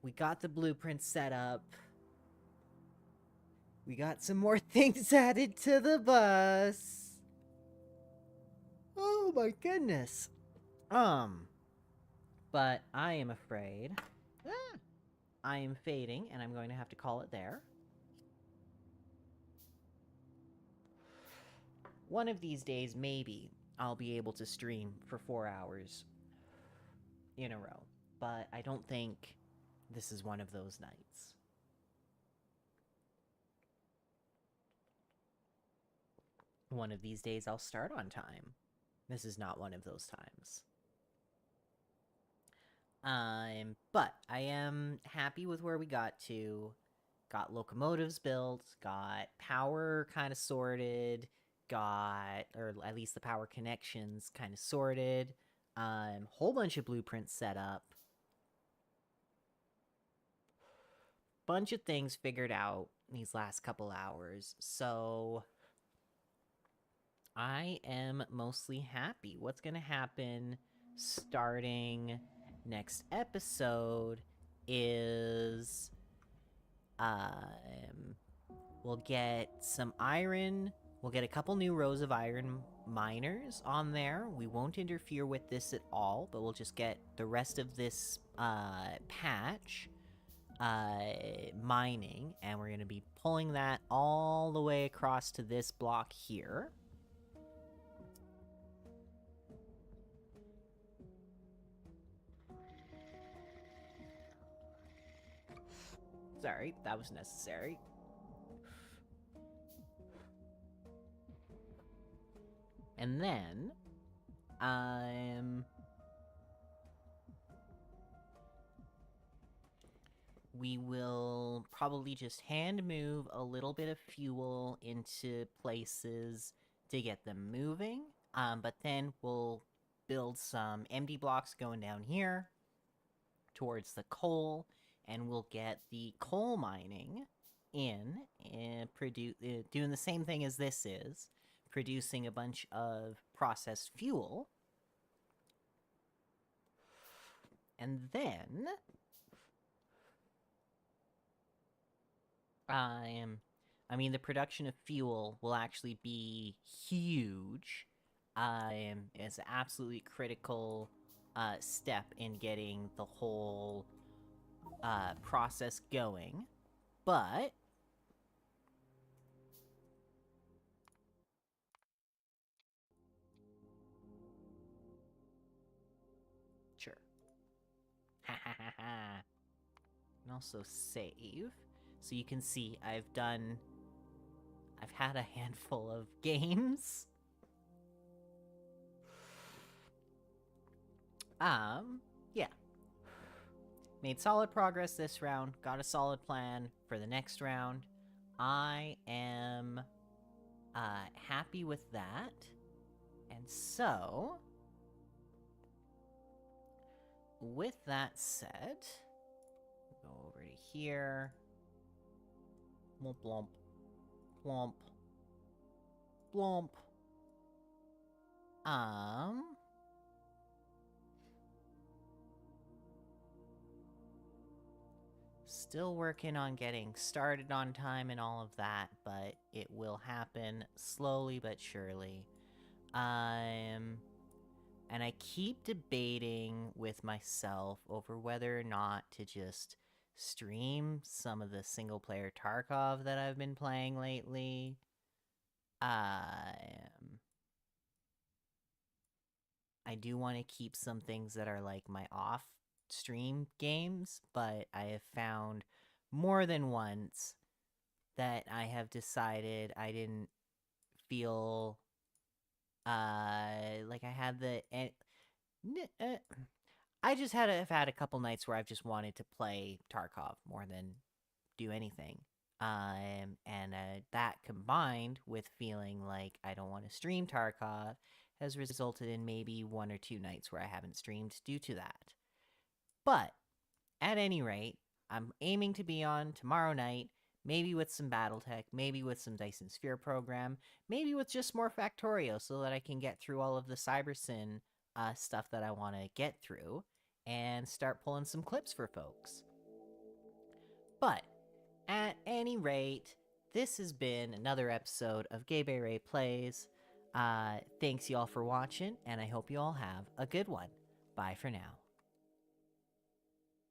We got the blueprint set up. We got some more things added to the bus. Oh my goodness. But I am afraid I am fading, and I'm going to have to call it there. One of these days, maybe, I'll be able to stream for 4 hours in a row. But I don't think this is one of those nights. One of these days, I'll start on time. This is not one of those times. But I am happy with where we got to. Got locomotives built, got power kind of sorted, or at least the power connections kind of sorted, whole bunch of blueprints set up, bunch of things figured out these last couple hours, so I am mostly happy. What's gonna happen starting next episode is we'll get some iron. We'll get a couple new rows of iron miners on there. We won't interfere with this at all, but we'll just get the rest of this patch mining, and we're going to be pulling that all the way across to this block here. Sorry, that was necessary. And then, we will probably just hand move a little bit of fuel into places to get them moving. But then we'll build some empty blocks going down here towards the coal, and we'll get the coal mining in and doing the same thing as this is, producing a bunch of processed fuel. And then the production of fuel will actually be huge. It's an absolutely critical step in getting the whole process going. But sure. Ha ha ha ha. And also save. So you can see I've had a handful of games. Yeah. Made solid progress this round, got a solid plan for the next round. I am happy with that. And so, with that said, go over to here. Blomp, blomp, blomp, blomp. Still working on getting started on time and all of that, but it will happen slowly but surely. And I keep debating with myself over whether or not to just stream some of the single-player Tarkov that I've been playing lately. I do want to keep some things that are like my off-stream games, but I have found more than once that I have decided I didn't feel like I had the I just have had a couple nights where I've just wanted to play Tarkov more than do anything. And that combined with feeling like I don't want to stream Tarkov has resulted in maybe 1 or 2 nights where I haven't streamed due to that. But at any rate, I'm aiming to be on tomorrow night, maybe with some Battletech, maybe with some Dyson Sphere program, maybe with just more Factorio so that I can get through all of the Cybersyn stuff that I want to get through and start pulling some clips for folks. But at any rate, this has been another episode of Gay Bay Ray Plays. Thanks y'all for watching, and I hope you all have a good one. Bye for now.